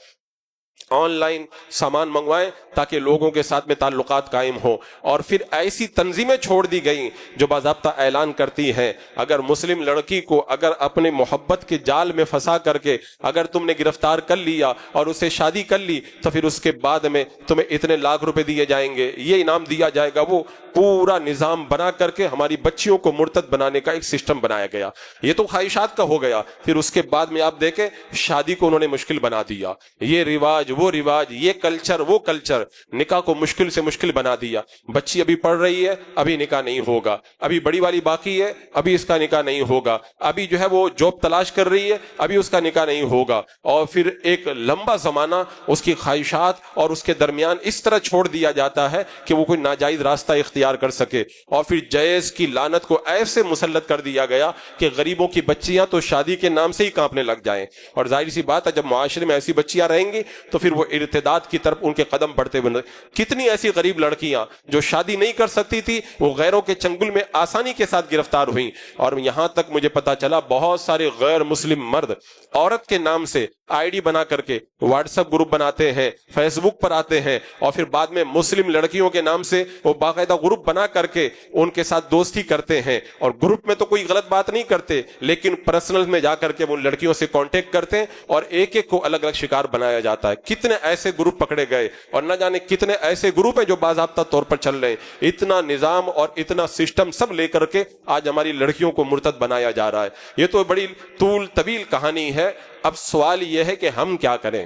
آن لائن سامان منگوائیں تاکہ لوگوں کے ساتھ میں تعلقات قائم ہوں. اور پھر ایسی تنظیمیں چھوڑ دی گئیں جو باضابطہ اعلان کرتی ہیں اگر مسلم لڑکی کو اگر اپنے محبت کے جال میں پھنسا کر کے اگر تم نے گرفتار کر لیا اور اسے شادی کر لی تو پھر اس کے بعد میں تمہیں اتنے لاکھ روپے دیے جائیں گے, یہ انعام دیا جائے گا. وہ پورا نظام بنا کر کے ہماری بچیوں کو مرتد بنانے کا ایک سسٹم بنایا گیا. یہ تو خواہشات کا ہو گیا. پھر اس کے بعد میں آپ دیکھیں شادی کو انہوں نے مشکل بنا دیا. یہ رواج وہ رواج, یہ کلچر وہ کلچر, نکاح کو مشکل سے مشکل بنا دیا. بچی ابھی پڑھ رہی ہے, ابھی نکاح نہیں ہوگا. ابھی بڑی والی باقی ہے, ابھی اس کا نکاح نہیں ہوگا. ابھی جو ہے وہ جاب تلاش کر رہی ہے, ابھی اس کا نکاح نہیں ہوگا. اور پھر ایک لمبا زمانہ اس کی خواہشات اور اس کے درمیان اس طرح چھوڑ دیا جاتا ہے کہ وہ کوئی ناجائز راستہ اختیار کر سکے. اور پھر جہیز کی لعنت کو ایسے مسلط کر دیا گیا کہ غریبوں کی بچیاں تو شادی کے نام سے ہی کانپنے لگ جائیں. اور ظاہر سی بات ہے جب معاشرے میں ایسی بچیاں رہیں گی تو پھر وہ ارتداد کی طرف ان کے قدم بڑھتے بن. کتنی ایسی غریب لڑکیاں جو شادی نہیں کر سکتی تھی وہ غیروں کے چنگل میں آسانی کے ساتھ گرفتار ہوئیں. اور یہاں تک مجھے پتا چلا بہت سارے غیر مسلم مرد عورت کے نام سے آئی ڈی بنا کر کے واٹس ایپ گروپ بناتے ہیں, فیس بک پر آتے ہیں, اور پھر بعد میں مسلم لڑکیوں کے نام سے وہ باقاعدہ گروپ بنا کر کے ان کے ساتھ دوستی کرتے ہیں. اور گروپ میں تو کوئی غلط بات نہیں کرتے, لیکن پرسنل میں جا کر کے وہ لڑکیوں سے کانٹیکٹ کرتے ہیں اور ایک ایک کو الگ الگ شکار بنایا جاتا ہے. کتنے ایسے گروپ پکڑے گئے اور نہ جانے کتنے ایسے گروپ ہیں جو باضابطہ طور پر چل رہے ہیں. اتنا نظام اور اتنا سسٹم سب لے کر کے آج ہماری لڑکیوں کو مرتد بنایا جا رہا ہے. یہ تو بڑی طویل کہانی ہے. اب سوال یہ ہے کہ ہم کیا کریں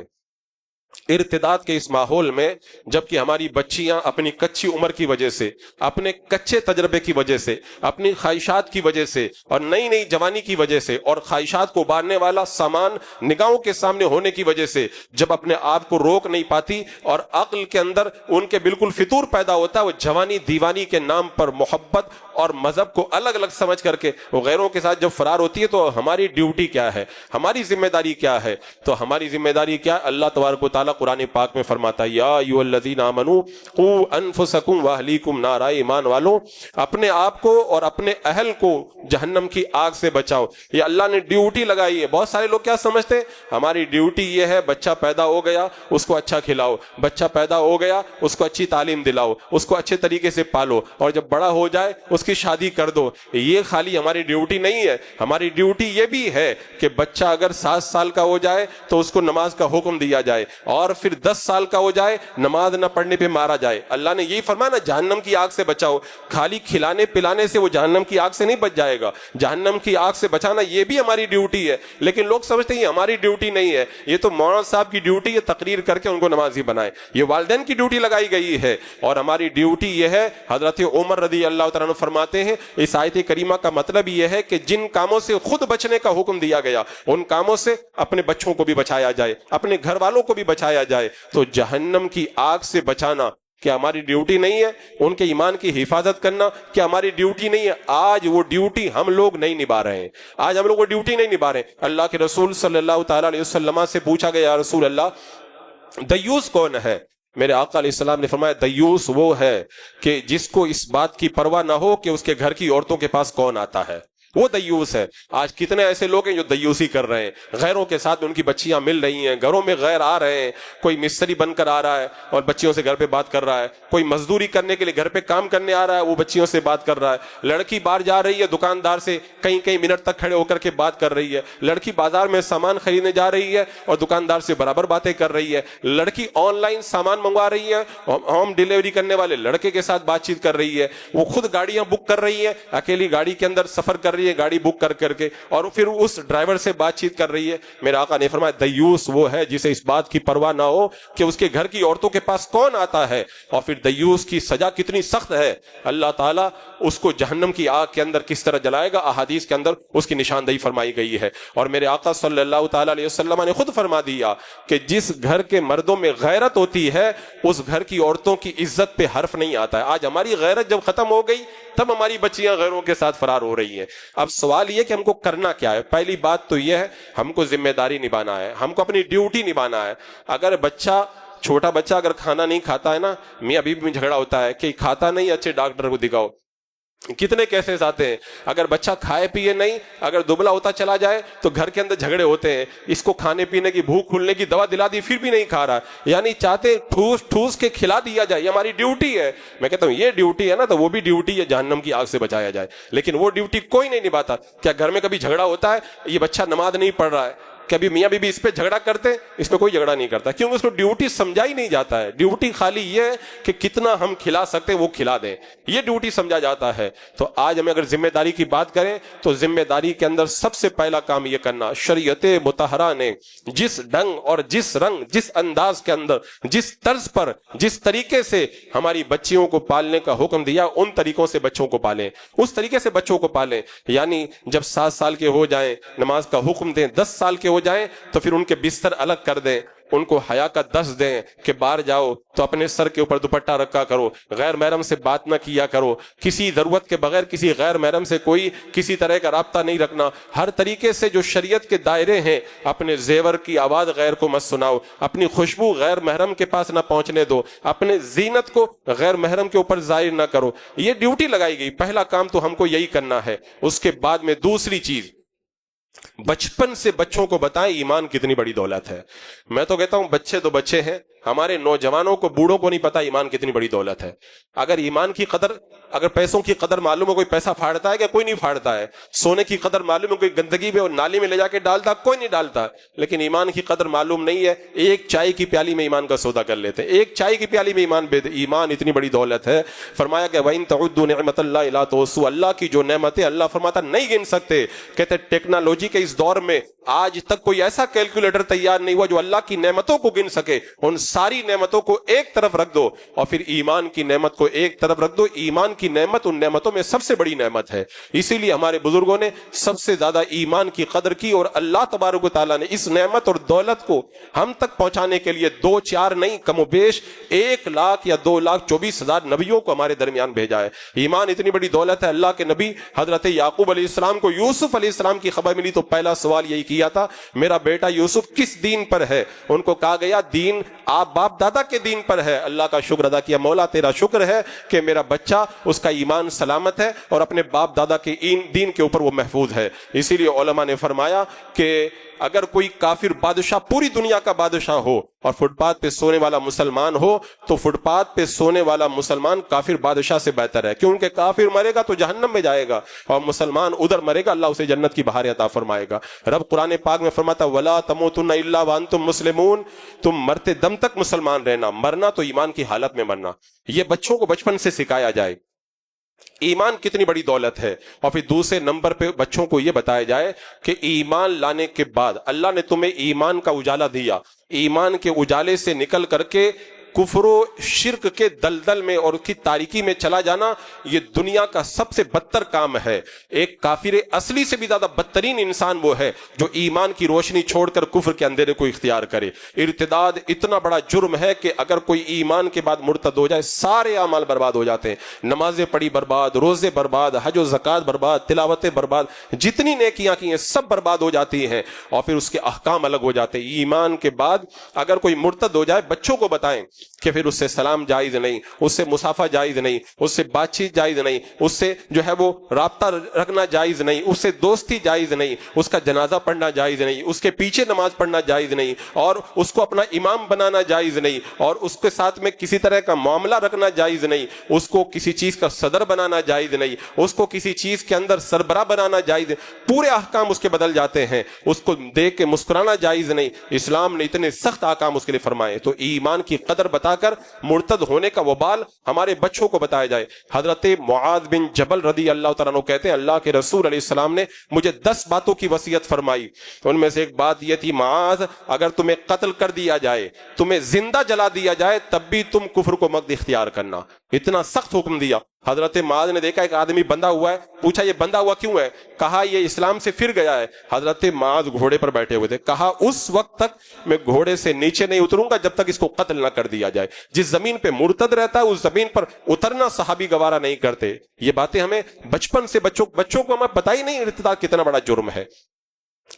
ارتداد کے اس ماحول میں, جبکہ ہماری بچیاں اپنی کچی عمر کی وجہ سے, اپنے کچے تجربے کی وجہ سے, اپنی خواہشات کی وجہ سے اور نئی نئی جوانی کی وجہ سے اور خواہشات کو ابھارنے والا سامان نگاہوں کے سامنے ہونے کی وجہ سے جب اپنے آپ کو روک نہیں پاتی اور عقل کے اندر ان کے بالکل فطور پیدا ہوتا ہے, وہ جوانی دیوانی کے نام پر محبت اور مذہب کو الگ الگ سمجھ کر کے وہ غیروں کے ساتھ جب فرار ہوتی ہے تو ہماری ڈیوٹی کیا ہے, ہماری ذمہ داری کیا ہے؟ تو ہماری ذمہ داری کیا؟ اللہ تبارک و تعالیٰ قرآن پاک میں فرماتا ہے یا ایھا الذین آمنوا قوا انفسکم واہلیکم نارا, ایمان والو اپنے آپ کو اور اپنے اہل کو جہنم کی آگ سے بچاؤ. یہ اللہ نے ڈیوٹی لگائی ہے. بہت سارے لوگ کیا سمجھتے ہیں ہماری ڈیوٹی یہ ہے بچہ پیدا ہو گیا اس کو اچھا کھلاؤ, بچہ پیدا ہو گیا اس کو اچھی تعلیم دلاؤ, اس کو اچھے طریقے سے پالو, اور جب بڑا ہو جائے اس کی شادی کر دو. یہ خالی ہماری ڈیوٹی نہیں ہے. ہماری ڈیوٹی یہ بھی ہے کہ بچہ اگر 7 سال کا ہو جائے تو اس کو نماز کا حکم دیا جائے, اور پھر 10 سال کا ہو جائے نماز نہ پڑھنے پہ مارا جائے. اللہ نے یہی فرمایا نا جہنم کی آگ سے بچاؤ. خالی کھلانے پلانے سے وہ جہنم کی آگ سے نہیں بچ جائے گا. جہنم کی آگ سے بچانا یہ بھی ہماری ڈیوٹی ہے, لیکن لوگ سمجھتے ہیں یہ ہماری ڈیوٹی نہیں ہے, یہ تو مولانا صاحب کی ڈیوٹی ہے تقریر کر کے ان کو نمازی بنائے. یہ والدین کی ڈیوٹی لگائی گئی ہے. اور ہماری ڈیوٹی یہ ہے, حضرت عمر رضی اللہ تعالیٰ عنہ فرماتے ہیں اس آیت کریمہ کا مطلب یہ ہے کہ جن کاموں سے خود بچنے کا حکم دیا گیا ان کاموں سے اپنے بچوں کو بھی بچایا جائے, اپنے گھر والوں کو بھی بچایا جائے. تو جہنم کی آگ سے بچانا کیا ہماری ڈیوٹی نہیں ہے؟ ان کے ایمان کی حفاظت کرنا کیا ہماری ڈیوٹی نہیں ہے؟ آج وہ ڈیوٹی ہم لوگ نہیں نبھا رہے ہیں. آج ہم لوگ وہ ڈیوٹی نہیں نبھا رہے ہیں. اللہ کے رسول صلی اللہ تعالیٰ علیہ وسلم سے پوچھا گیا یا رسول اللہ دیوس کون ہے؟ میرے آقا علیہ السلام نے فرمایا دیوس وہ ہے کہ جس کو اس بات کی پرواہ نہ ہو کہ اس کے گھر کی عورتوں کے پاس کون آتا ہے, وہ دیوس ہے۔ آج کتنے ایسے لوگ ہیں جو دیوسی کر رہے ہیں، غیروں کے ساتھ ان کی بچیاں مل رہی ہیں، گھروں میں غیر آ رہے ہیں، کوئی مستری بن کر آ رہا ہے اور بچیوں سے گھر پہ بات کر رہا ہے، کوئی مزدوری کرنے کے لیے گھر پہ کام کرنے آ رہا ہے، وہ بچیوں سے بات کر رہا ہے، لڑکی باہر جا رہی ہے دکاندار سے کئی منٹ تک کھڑے ہو کر کے بات کر رہی ہے، لڑکی بازار میں سامان خریدنے جا رہی ہے اور دکاندار سے برابر باتیں کر رہی ہے، لڑکی آن لائن سامان منگوا رہی ہے، ہوم ڈیلیوری کرنے والے لڑکے کے ساتھ بات چیت کر رہی ہے، وہ خود گاڑیاں بک کر رہی ہے، اکیلی گاڑی کے اندر سفر کر رہی ہے گاڑی بک کر کر کے، اور پھر اس ڈرائیور سے بات چیت کر رہی ہے۔ میرے آقا نے فرمایا دیوس وہ ہے جسے اس بات کی پرواہ نہ ہو کہ اس کے گھر کی عورتوں کے پاس کون آتا ہے، اور پھر دیوس کی سزا کتنی سخت ہے، اللہ تعالیٰ اس کو جہنم کی آگ کے اندر کس طرح جلائے گا، احادیث کے اندر اس کی نشاندہی فرمائی گئی ہے۔ اور میرے آقا صلی اللہ تعالیٰ علیہ وسلم نے خود فرما دیا کہ جس گھر کے مردوں میں غیرت ہوتی ہے اس گھر کی عورتوں کی عزت پہ حرف نہیں آتا ہے۔ آج ہماری غیرت جب ختم ہو گئی تب ہماری بچیاں غیروں کے ساتھ فرار ہو رہی ہیں۔ اب سوال یہ کہ ہم کو کرنا کیا ہے؟ پہلی بات تو یہ ہے ہم کو ذمہ داری نبھانا ہے، ہم کو اپنی ڈیوٹی نبھانا ہے۔ اگر بچہ چھوٹا بچہ اگر کھانا نہیں کھاتا ہے نا، میاں بیوی میں جھگڑا ہوتا ہے کہ کھاتا نہیں، اچھے ڈاکٹر کو دکھاؤ، کتنے کیسز آتے ہیں۔ اگر بچہ کھائے پیے نہیں، اگر دبلا ہوتا چلا جائے تو گھر کے اندر جھگڑے ہوتے ہیں، اس کو کھانے پینے کی بھوک کھلنے کی دوا دلا دی پھر بھی نہیں کھا رہا، یعنی چاہتے ٹھوس ٹھوس کے کھلا دیا جائے، یہ ہماری ڈیوٹی ہے۔ میں کہتا ہوں یہ ڈیوٹی ہے نا تو وہ بھی ڈیوٹی ہے جہنم کی آگ سے بچایا جائے، لیکن وہ ڈیوٹی کوئی نہیں نبھاتا۔ کیا گھر میں کبھی جھگڑا ہوتا ہے یہ بچہ نماز نہیں پڑھ رہا ہے، کبھی میاں بیوی اس پہ جھگڑا کرتے؟ اس پہ کوئی جھگڑا نہیں کرتا، کیونکہ اس کو ڈیوٹی سمجھا ہی نہیں جاتا ہے۔ ڈیوٹی خالی یہ ہے کہ کتنا ہم کھلا سکتے وہ کھلا دیں، یہ ڈیوٹی سمجھا جاتا ہے۔ تو آج ہمیں اگر ذمہ داری کی بات کریں تو ذمہ داری کے اندر سب سے پہلا کام یہ کرنا، شریعت مطہرہ نے جس ڈھنگ اور جس رنگ جس انداز کے اندر جس طرز پر جس طریقے سے ہماری بچیوں کو پالنے کا حکم دیا ان طریقوں سے بچوں کو پالیں، اس طریقے سے بچوں کو پالیں۔ یعنی جب 7 سال کے ہو جائیں نماز کا حکم دیں، 10 سال کے ہو جائیں تو پھر ان کے بستر الگ کر دیں، ان کو حیا کا درس دیں کہ باہر جاؤ تو اپنے سر کے اوپر دوپٹہ رکھا کرو، غیر محرم سے بات نہ کیا کرو، کسی ضرورت کے بغیر کسی غیر محرم سے کوئی کسی طرح کا رابطہ نہیں رکھنا، ہر طریقے سے جو شریعت کے دائرے ہیں، اپنے زیور کی آواز غیر کو مت سناؤ، اپنی خوشبو غیر محرم کے پاس نہ پہنچنے دو، اپنے زینت کو غیر محرم کے اوپر ظاہر نہ کرو۔ یہ ڈیوٹی لگائی گئی، پہلا کام تو ہم کو یہی کرنا ہے۔ اس کے بعد میں دوسری چیز، بچپن سے بچوں کو بتائیں ایمان کتنی بڑی دولت ہے۔ میں تو کہتا ہوں بچے تو بچے ہیں، ہمارے نوجوانوں کو بوڑھوں کو نہیں پتا ایمان کتنی بڑی دولت ہے۔ اگر ایمان کی قدر، اگر پیسوں کی قدر معلوم ہو، کوئی پیسہ پھاڑتا ہے کہ کوئی نہیں پھاڑتا ہے، سونے کی قدر معلوم ہو، کوئی گندگی میں اور نالی میں لے جا کے ڈالتا کوئی نہیں ڈالتا، لیکن ایمان کی قدر معلوم نہیں ہے۔ ایک چائے کی پیالی میں ایمان کا سودا کر لیتے ہیں، ایک چائے کی پیالی میں ایمان اتنی بڑی دولت ہے۔ فرمایا کہ وَإِن تَعُدُّوا نِعْمَتَ اللَّهِ لَا تُحْصُوهَا، اللہ کی جو نعمتیں اللہ فرماتا نہیں گن سکتے۔ کہتے ٹیکنالوجی کے اس دور میں آج تک کوئی ایسا کیلکولیٹر تیار نہیں ہوا جو اللہ کی نعمتوں کو گن سکے۔ ان ساری نعمتوں کو ایک طرف رکھ دو اور پھر ایمان کی نعمت کو ایک طرف رکھ دو۔ ایمان کی نعمت ان نعمتوں میں سب سے بڑی نعمت ہے، اسی لیے ہمارے بزرگوں نے سب سے زیادہ ایمان کی قدر کی، اور اللہ تبارک و تعالیٰ نے اس نعمت اور دولت کو ہم تک پہنچانے کے لیے 2 4 نہیں، کم و بیش 1 لاکھ یا 2,24,000 نبیوں کو ہمارے درمیان بھیجا ہے۔ ایمان اتنی بڑی دولت ہے۔ اللہ کے نبی حضرت یعقوب علیہ السلام کو یوسف علیہ السلام کی خبر ملی تو پہلا سوال یہی کیا تھا، میرا بیٹا یوسف کس دین پر ہے؟ ان کو کہا گیا دین آپ باپ دادا کے دین پر ہے۔ اللہ کا شکر ادا کیا، مولا تیرا شکر ہے کہ میرا بچہ اس کا ایمان سلامت ہے اور اپنے باپ دادا کے دین کے اوپر وہ محفوظ ہے۔ اسی لیے علماء نے فرمایا کہ اگر کوئی کافر بادشاہ پوری دنیا کا بادشاہ ہو اور فٹ پاتھ پہ سونے والا مسلمان ہو تو فٹ پاتھ پہ سونے والا مسلمان کافر بادشاہ سے بہتر ہے، کیونکہ کافر مرے گا تو جہنم میں جائے گا اور مسلمان ادھر مرے گا، اللہ اسے جنت کی بہاریں عطا فرمائے گا۔ رب قرآن پاک میں فرماتا وَلَا تَمُوتُنَّ إِلَّا وَأَنْتُمْ مُسْلِمُونَ، تم مرتے دم تک مسلمان رہنا، مرنا تو ایمان کی حالت میں مرنا۔ یہ بچوں کو بچپن سے سکھایا جائے ایمان کتنی بڑی دولت ہے، اور پھر دوسرے نمبر پہ بچوں کو یہ بتایا جائے کہ ایمان لانے کے بعد اللہ نے تمہیں ایمان کا اجالا دیا، ایمان کے اجالے سے نکل کر کے کفر و شرک کے دلدل میں اور کی تاریکی میں چلا جانا یہ دنیا کا سب سے بدتر کام ہے۔ ایک کافر اصلی سے بھی زیادہ بدترین انسان وہ ہے جو ایمان کی روشنی چھوڑ کر کفر کے اندھیرے کو اختیار کرے۔ ارتداد اتنا بڑا جرم ہے کہ اگر کوئی ایمان کے بعد مرتد ہو جائے سارے اعمال برباد ہو جاتے ہیں، نمازیں پڑھی برباد، روزے برباد، حج و زکوٰۃ برباد، تلاوتیں برباد، جتنی نیکیاں کی ہیں سب برباد ہو جاتی ہیں اور پھر اس کے احکام الگ ہو جاتے ہیں۔ ایمان کے بعد اگر کوئی مرتد ہو جائے بچوں کو بتائیں کہ پھر اس سے سلام جائز نہیں، اس سے مسافہ جائز نہیں، اس سے بات چیت جائز نہیں، اس سے جو ہے وہ رابطہ رکھنا جائز نہیں، اس سے دوستی جائز نہیں، اس کا جنازہ پڑھنا جائز نہیں، اس کے پیچھے نماز پڑھنا جائز نہیں، اور اس کو اپنا امام بنانا جائز نہیں، اور اس کے ساتھ میں کسی طرح کا معاملہ رکھنا جائز نہیں، اس کو کسی چیز کا صدر بنانا جائز نہیں، اس کو کسی چیز کے اندر سربراہ بنانا جائز نہیں، پورے احکام اس کے بدل جاتے ہیں، اس کو دیکھ کے مسکرانا جائز نہیں۔ اسلام نے اتنے سخت احکام اس کے لیے فرمائے۔ تو ایمان کی قدر بتا کر مرتد ہونے کا وبال ہمارے بچوں کو بتایا جائے۔ حضرت معاذ بن جبل رضی اللہ تعالیٰ عنہ کہتے ہیں اللہ کے رسول علیہ السلام نے مجھے 10 باتوں کی وصیت فرمائی، ان میں سے ایک بات یہ تھی معاذ اگر تمہیں قتل کر دیا جائے، تمہیں زندہ جلا دیا جائے، تب بھی تم کفر کو مت اختیار کرنا۔ اتنا سخت حکم دیا۔ حضرت معاذ نے دیکھا ایک آدمی بندھا ہوا ہے، پوچھا یہ بندھا ہوا کیوں ہے؟ کہا یہ اسلام سے پھر گیا ہے۔ حضرت معاذ گھوڑے پر بیٹھے ہوئے تھے، کہا اس وقت تک میں گھوڑے سے نیچے نہیں اتروں گا جب تک اس کو قتل نہ کر دیا جائے۔ جس زمین پہ مرتد رہتا ہے اس زمین پر اترنا صحابی گوارا نہیں کرتے۔ یہ باتیں ہمیں بچپن سے بچوں کو ہمیں پتہ ہی نہیں ارتداد کتنا بڑا جرم ہے۔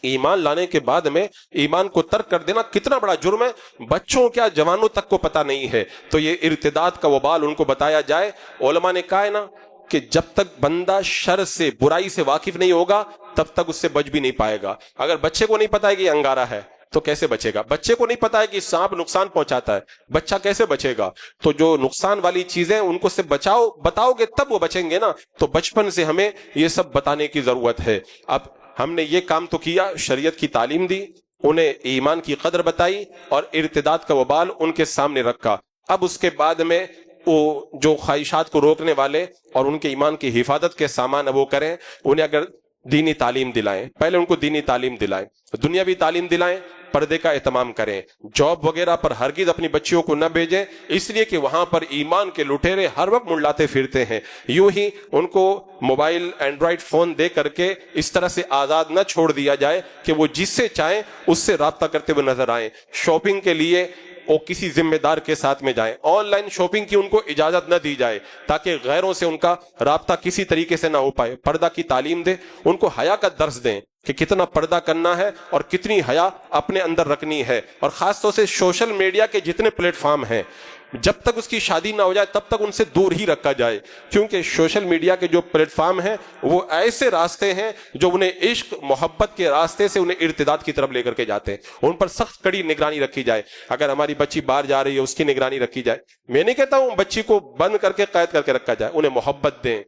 ایمان لانے کے بعد میں ایمان کو ترک کر دینا کتنا بڑا جرم ہے، بچوں کیا جوانوں تک کو پتہ نہیں ہے۔ تو یہ ارتداد کا وبال ان کو بتایا جائے۔ علماء نے کہا ہے نا کہ جب تک بندہ شر سے برائی سے واقف نہیں ہوگا تب تک اس سے بچ بھی نہیں پائے گا۔ اگر بچے کو نہیں پتا ہے کہ یہ انگارہ ہے تو کیسے بچے گا؟ بچے کو نہیں پتا ہے کہ سانپ نقصان پہنچاتا ہے، بچہ کیسے بچے گا؟ تو جو نقصان والی چیزیں ان کو سے بتاؤ گے تب وہ بچیں گے نا۔ تو بچپن سے ہمیں یہ سب بتانے کی ضرورت ہے۔ اب ہم نے یہ کام تو کیا، شریعت کی تعلیم دی، انہیں ایمان کی قدر بتائی اور ارتداد کا وبال ان کے سامنے رکھا۔ اب اس کے بعد میں وہ جو خواہشات کو روکنے والے اور ان کے ایمان کی حفاظت کے سامان وہ کریں، انہیں اگر دینی تعلیم دلائیں، پہلے ان کو دینی تعلیم دلائیں، دنیاوی تعلیم دلائیں، پردے کا اہتمام کریں، جاب وغیرہ پر ہرگز اپنی بچیوں کو نہ بھیجیں، اس لیے کہ وہاں پر ایمان کے لٹیرے ہر وقت منڈلاتے پھرتے ہیں۔ یوں ہی ان کو موبائل اینڈرائڈ فون دے کر کے اس طرح سے آزاد نہ چھوڑ دیا جائے کہ وہ جس سے چاہیں اس سے رابطہ کرتے ہوئے نظر آئیں۔ شاپنگ کے لیے وہ کسی ذمہ دار کے ساتھ میں جائیں، آن لائن شاپنگ کی ان کو اجازت نہ دی جائے تاکہ غیروں سے ان کا رابطہ کسی طریقے سے نہ ہو پائے۔ پردہ کی تعلیم دیں، ان کو حیا کا درس دیں کہ کتنا پردہ کرنا ہے اور کتنی حیا اپنے اندر رکھنی ہے۔ اور خاص طور سے سوشل میڈیا کے جتنے پلیٹ فارم ہیں، جب تک اس کی شادی نہ ہو جائے تب تک ان سے دور ہی رکھا جائے، کیونکہ سوشل میڈیا کے جو پلیٹ فارم ہیں وہ ایسے راستے ہیں جو انہیں عشق محبت کے راستے سے انہیں ارتداد کی طرف لے کر کے جاتے ہیں۔ ان پر سخت کڑی نگرانی رکھی جائے۔ اگر ہماری بچی باہر جا رہی ہے اس کی نگرانی رکھی جائے۔ میں نہیں کہتا ہوں بچی کو بند کر کے قید کر کے رکھا جائے، انہیں محبت دیں،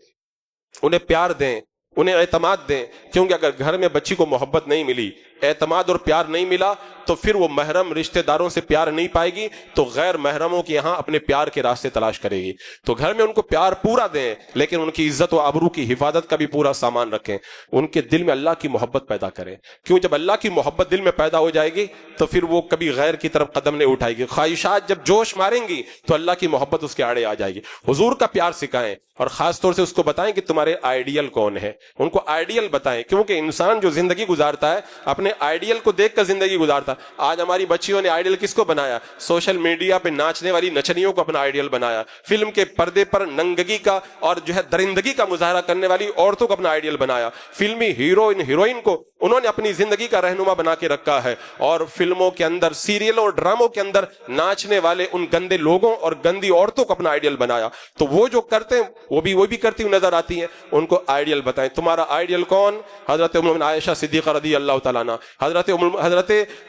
انہیں پیار دیں، انہیں اعتماد دیں، کیونکہ اگر گھر میں بچی کو محبت نہیں ملی، اعتماد اور پیار نہیں ملا تو پھر وہ محرم رشتہ داروں سے پیار نہیں پائے گی تو غیر محرموں کے یہاں اپنے پیار کے راستے تلاش کرے گی۔ تو گھر میں ان کو پیار پورا دیں لیکن ان کی عزت و آبرو کی حفاظت کا بھی پورا سامان رکھیں، ان کے دل میں اللہ کی محبت پیدا کریں، کیوں جب اللہ کی محبت دل میں پیدا ہو جائے گی تو پھر وہ کبھی غیر کی طرف قدم نہیں اٹھائے گی۔ خواہشات جب جوش ماریں گی تو اللہ کی محبت اس کے آڑے آ جائے گی۔ حضور کا پیار سکھائیں اور خاص طور سے اس کو بتائیں کہ تمہارے آئیڈیل کون ہے، ان کو آئیڈیل بتائیں، کیونکہ انسان جو زندگی گزارتا ہے اپنے آئیڈیل کو دیکھ کر زندگی گزارتا۔ آج ہماری بچیوں نے آئیڈیل کس کو بنایا؟ سوشل میڈیا پہ ناچنے والی نچنیوں کو اپنا آئیڈیل بنایا، فلم کے پردے پر ننگگی کا اور جو ہے درندگی کا مظاہرہ کرنے والی عورتوں کو اپنا آئیڈیل بنایا، فلمی ہیروئن کو انہوں نے اپنی زندگی کا رہنما بنا کے رکھا ہے، اور فلموں کے اندر، سیریلوں اور ڈراموں کے اندر ناچنے والے ان گندے لوگوں اور گندی عورتوں کو اپنا آئیڈیل بنایا۔ تو وہ جو کرتے ہیں وہ بھی کرتی ہوئی نظر آتی ہیں، ان کو آئیڈیل بتائیں۔ تمہارا آئیڈیل کون؟ حضرت ام عائشہ صدیقہ رضی اللہ تعالیٰ عنہ،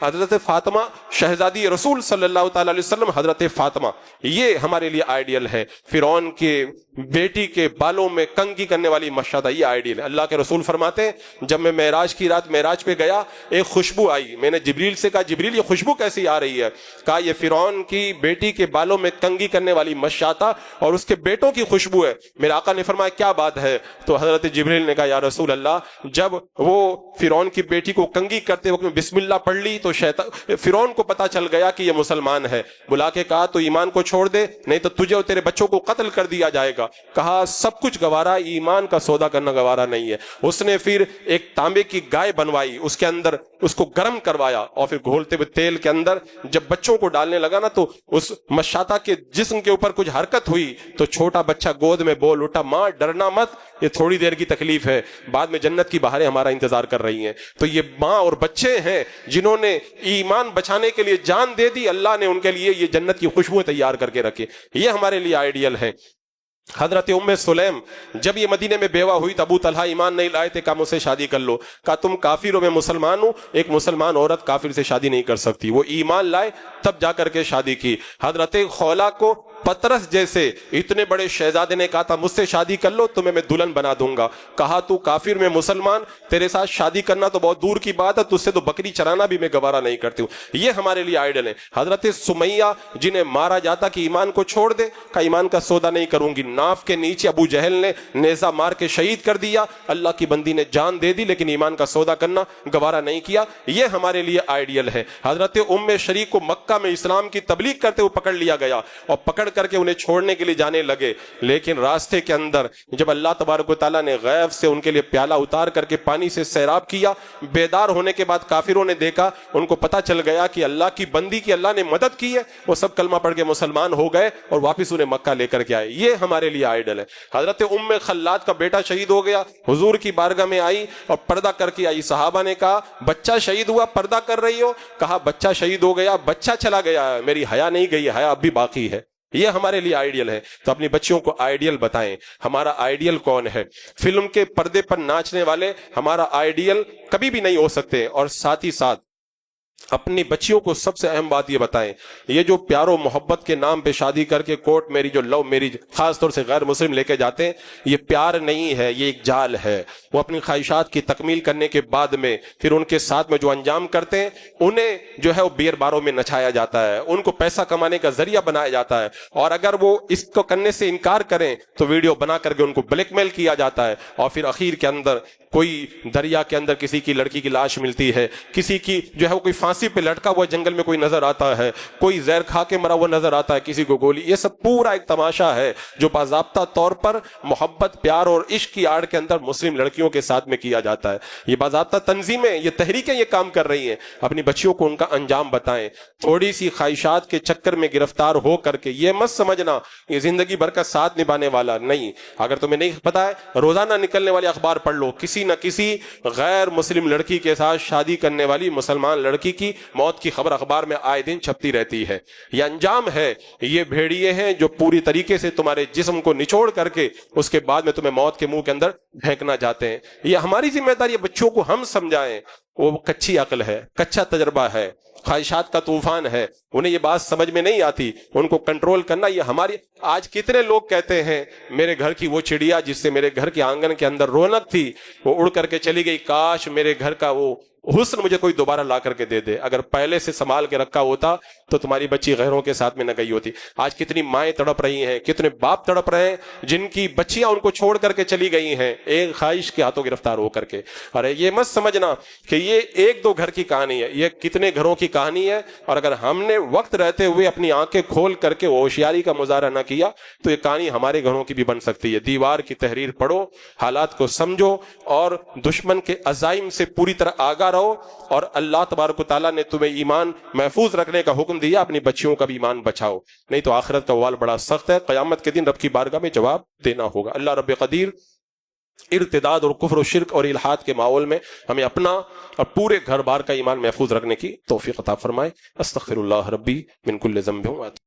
حضرت فاطمہ شہزادی رسول صلی اللہ تعالیٰ علیہ وسلم، حضرت فاطمہ، یہ ہمارے لیے آئیڈیل ہے۔ فرعون کے بیٹی کے بالوں میں کنگھی کرنے والی مشہدہ، یہ آئیڈیل ہے۔ اللہ کے رسول فرماتے ہیں جب میں معراج کی رات معراج پہ گیا ایک خوشبو آئی، میں نے جبریل سے کہا جبریل یہ خوشبو کیسی آ رہی ہے؟ کہا یہ فرعون کی بیٹی کے بالوں میں کنگھی کرنے والی مشہدہ اور اس کے بیٹوں کی خوشبو ہے۔ میرے آقا نے فرمایا کیا بات ہے؟ تو حضرت جبریل نے کہا یا رسول اللہ جب وہ فرعون کی بیٹی کو کنگھی کرتے وقت میں بسم اللہ پڑھ لی تو فرعون کو پتا چل گیا کہ یہ مسلمان ہے، بلا کے کہا تو ایمان کو چھوڑ دے نہیں تو تجھے اور تیرے بچوں کو قتل کر دیا جائے گا۔ کہا سب کچھ گوارا، ایمان کا سودا کرنا گوارا نہیں ہے۔ اس نے پھر ایک تانبے کی گائے بنوائی, اس کے اندر اس کو گرم کروایا, اور پھر گھولتے ہوئے تیل کے اندر جب بچوں کو ڈالنے لگا نا, تو اس مشاطہ کے جسم کے اوپر کچھ حرکت ہوئی تو چھوٹا بچہ گود میں بول اٹھا, ماں ڈرنا مت, یہ تھوڑی دیر کی تکلیف ہے, بعد میں جنت کی بہاریں ہمارا انتظار کر رہی ہیں. تو یہ ماں اور بچے ہیں جنہوں نے ایمان بچانے کے لیے جان دے دی, اللہ نے ان کے لیے یہ جنت کی خوشبوئیں تیار کر کے رکھی. یہ ہمارے لیے آئیڈیل ہے. حضرت ام سلیم جب یہ مدینے میں بیوہ ہوئی تو ابو طلحہ ایمان نہیں لائے تھے, کہا مجھ سے شادی کر لو. کہا تم کافر ہو, میں مسلمان ہوں, ایک مسلمان عورت کافر سے شادی نہیں کر سکتی. وہ ایمان لائے تب جا کر کے شادی کی. حضرت خولا کو پترس جیسے اتنے بڑے شہزادے نے کہا تھا مجھ سے شادی کر لو تمہیں میں دلہن بنا دوں گا. کہا تو کافر میں مسلمان, تیرے ساتھ شادی کرنا تو بہت دور کی بات ہے, تجھ سے تو بکری چرانا بھی میں گوارا نہیں کرتی ہوں. یہ ہمارے لیے آئیڈل ہے. حضرت سمیہ جنہیں مارا جاتا کہ ایمان کو چھوڑ دے, کہا ایمان کا سودا نہیں کروں گی. ناف کے نیچے ابو جہل نے نیزہ مار کے شہید کر دیا, اللہ کی بندی نے جان دے دی لیکن ایمان کا سودا کرنا گوارا نہیں کیا. یہ ہمارے لیے آئیڈیل ہے. حضرت ام شریک کو مکہ میں اسلام کی تبلیغ کرتے ہوئے پکڑ لیا گیا اور پکڑ کر کے انہیں چھوڑنے کے لیے جانے لگے, لیکن راستے کے اندر جب اللہ تبارک و تعالیٰ نے غیب سے ان کے لیے پیالہ اتار کر کے پانی سے سیراب کیا, بیدار ہونے کے بعد کافروں نے دیکھا, ان کو پتا چل گیا کہ اللہ کی بندی کی اللہ نے مدد کی ہے, وہ سب کلمہ پڑھ کے مسلمان ہو گئے اور واپس انہیں مکہ لے کر کے آئے. یہ ہمارے لیے آئیڈل ہے. حضرت ام خلاد کا بیٹا شہید ہو گیا, حضور کی بارگاہ میں آئی اور پردہ کر کے آئی. صحابہ نے کہا بچہ شہید ہوا, پردہ کر رہی ہو؟ کہا بچہ شہید ہو گیا, بچہ چلا گیا, میری حیا نہیں گئی, حیا اب بھی باقی ہے. یہ ہمارے لیے آئیڈیل ہے. تو اپنی بچیوں کو آئیڈیل بتائیں. ہمارا آئیڈیل کون ہے؟ فلم کے پردے پر ناچنے والے ہمارا آئیڈیل کبھی بھی نہیں ہو سکتے. اور ساتھ ہی ساتھ اپنی بچیوں کو سب سے اہم بات یہ بتائیں, یہ جو پیار و محبت کے نام پہ شادی کر کے کورٹ میرج, جو لو میرج خاص طور سے غیر مسلم لے کے جاتے ہیں, یہ پیار نہیں ہے, یہ ایک جال ہے. وہ اپنی خواہشات کی تکمیل کرنے کے بعد میں پھر ان کے ساتھ میں جو انجام کرتے ہیں انہیں جو ہے وہ بیئر باروں میں نچایا جاتا ہے, ان کو پیسہ کمانے کا ذریعہ بنایا جاتا ہے, اور اگر وہ اس کو کرنے سے انکار کریں تو ویڈیو بنا کر کے ان کو بلیک میل کیا جاتا ہے, اور پھر اخیر کے اندر کوئی دریا کے اندر کسی کی لڑکی کی لاش ملتی ہے, کسی کی جو ہے وہ کوئی پھانسی پہ لٹکا ہوا جنگل میں کوئی نظر آتا ہے, کوئی زہر کھا کے مرا ہوا نظر آتا ہے, کسی کو گولی. یہ سب پورا ایک تماشا ہے جو باضابطہ طور پر محبت, پیار اور عشق کی آڑ کے اندر مسلم لڑکیوں کے ساتھ میں کیا جاتا ہے. یہ باضابطہ تنظیمیں, یہ تحریکیں یہ کام کر رہی ہیں. اپنی بچیوں کو ان کا انجام بتائیں. تھوڑی سی خواہشات کے چکر میں گرفتار ہو کر کے یہ مت سمجھنا یہ زندگی بھر کا ساتھ نبھانے والا نہیں. اگر تمہیں نہیں پتا ہے روزانہ نکلنے والے اخبار پڑھ لو, کسی نہ کسی غیر مسلم لڑکی کے ساتھ شادی کرنے والی مسلمان لڑکی کی موت کی خبر اخبار میں آئے دن چھپتی رہتی ہے. یہ انجام ہے. یہ بھیڑیے ہیں جو پوری طریقے سے تمہارے جسم کو نچوڑ کر کے اس کے بعد میں تمہیں موت کے منہ کے اندر پھینکنا چاہتے ہیں. یہ ہماری ذمہ داری ہے بچوں کو ہم سمجھائیں. وہ کچی عقل ہے, کچا تجربہ ہے, خواہشات کا طوفان ہے, انہیں یہ بات سمجھ میں نہیں آتی, ان کو کنٹرول کرنا یہ ہماری. آج کتنے لوگ کہتے ہیں میرے گھر کی وہ چڑیا جس سے میرے گھر کے آنگن کے اندر رونق تھی وہ اڑ کر کے چلی گئی, کاش میرے گھر کا وہ حسن مجھے کوئی دوبارہ لا کر کے دے دے. اگر پہلے سے سنبھال کے رکھا ہوتا تو تمہاری بچی غیروں کے ساتھ میں نہ گئی ہوتی. آج کتنی مائیں تڑپ رہی ہیں, کتنے باپ تڑپ رہے ہیں جن کی بچیاں ان کو چھوڑ کر کے چلی گئی ہیں ایک خواہش کے ہاتھوں گرفتار ہو کر کے. ارے یہ مت سمجھنا کہ یہ ایک دو گھر کی کہانی ہے, یہ کتنے گھروں کی کہانی ہے. اور اگر ہم نے وقت رہتے ہوئے اپنی آنکھیں کھول کر کے ہوشیاری کا مظاہرہ نہ کیا تو یہ کہانی ہمارے گھروں کی بھی بن سکتی ہے. دیوار کی تحریر پڑھو, حالات کو سمجھو اور دشمن کے عزائم سے پوری طرح آگاہ رہو. اور اللہ تبارک و تعالیٰ نے تمہیں ایمان محفوظ رکھنے کا حکم دیا, اپنی بچیوں کا بھی ایمان بچاؤ, نہیں تو آخرت کا وال بڑا سخت ہے. قیامت کے دن رب کی بارگاہ میں جواب دینا ہوگا. اللہ رب قدیر ارتداد اور کفر و شرک اور الحاد کے ماحول میں ہمیں اپنا اور پورے گھر بار کا ایمان محفوظ رکھنے کی توفیق عطا فرمائے. استغفر اللہ ربی من کل ذنب.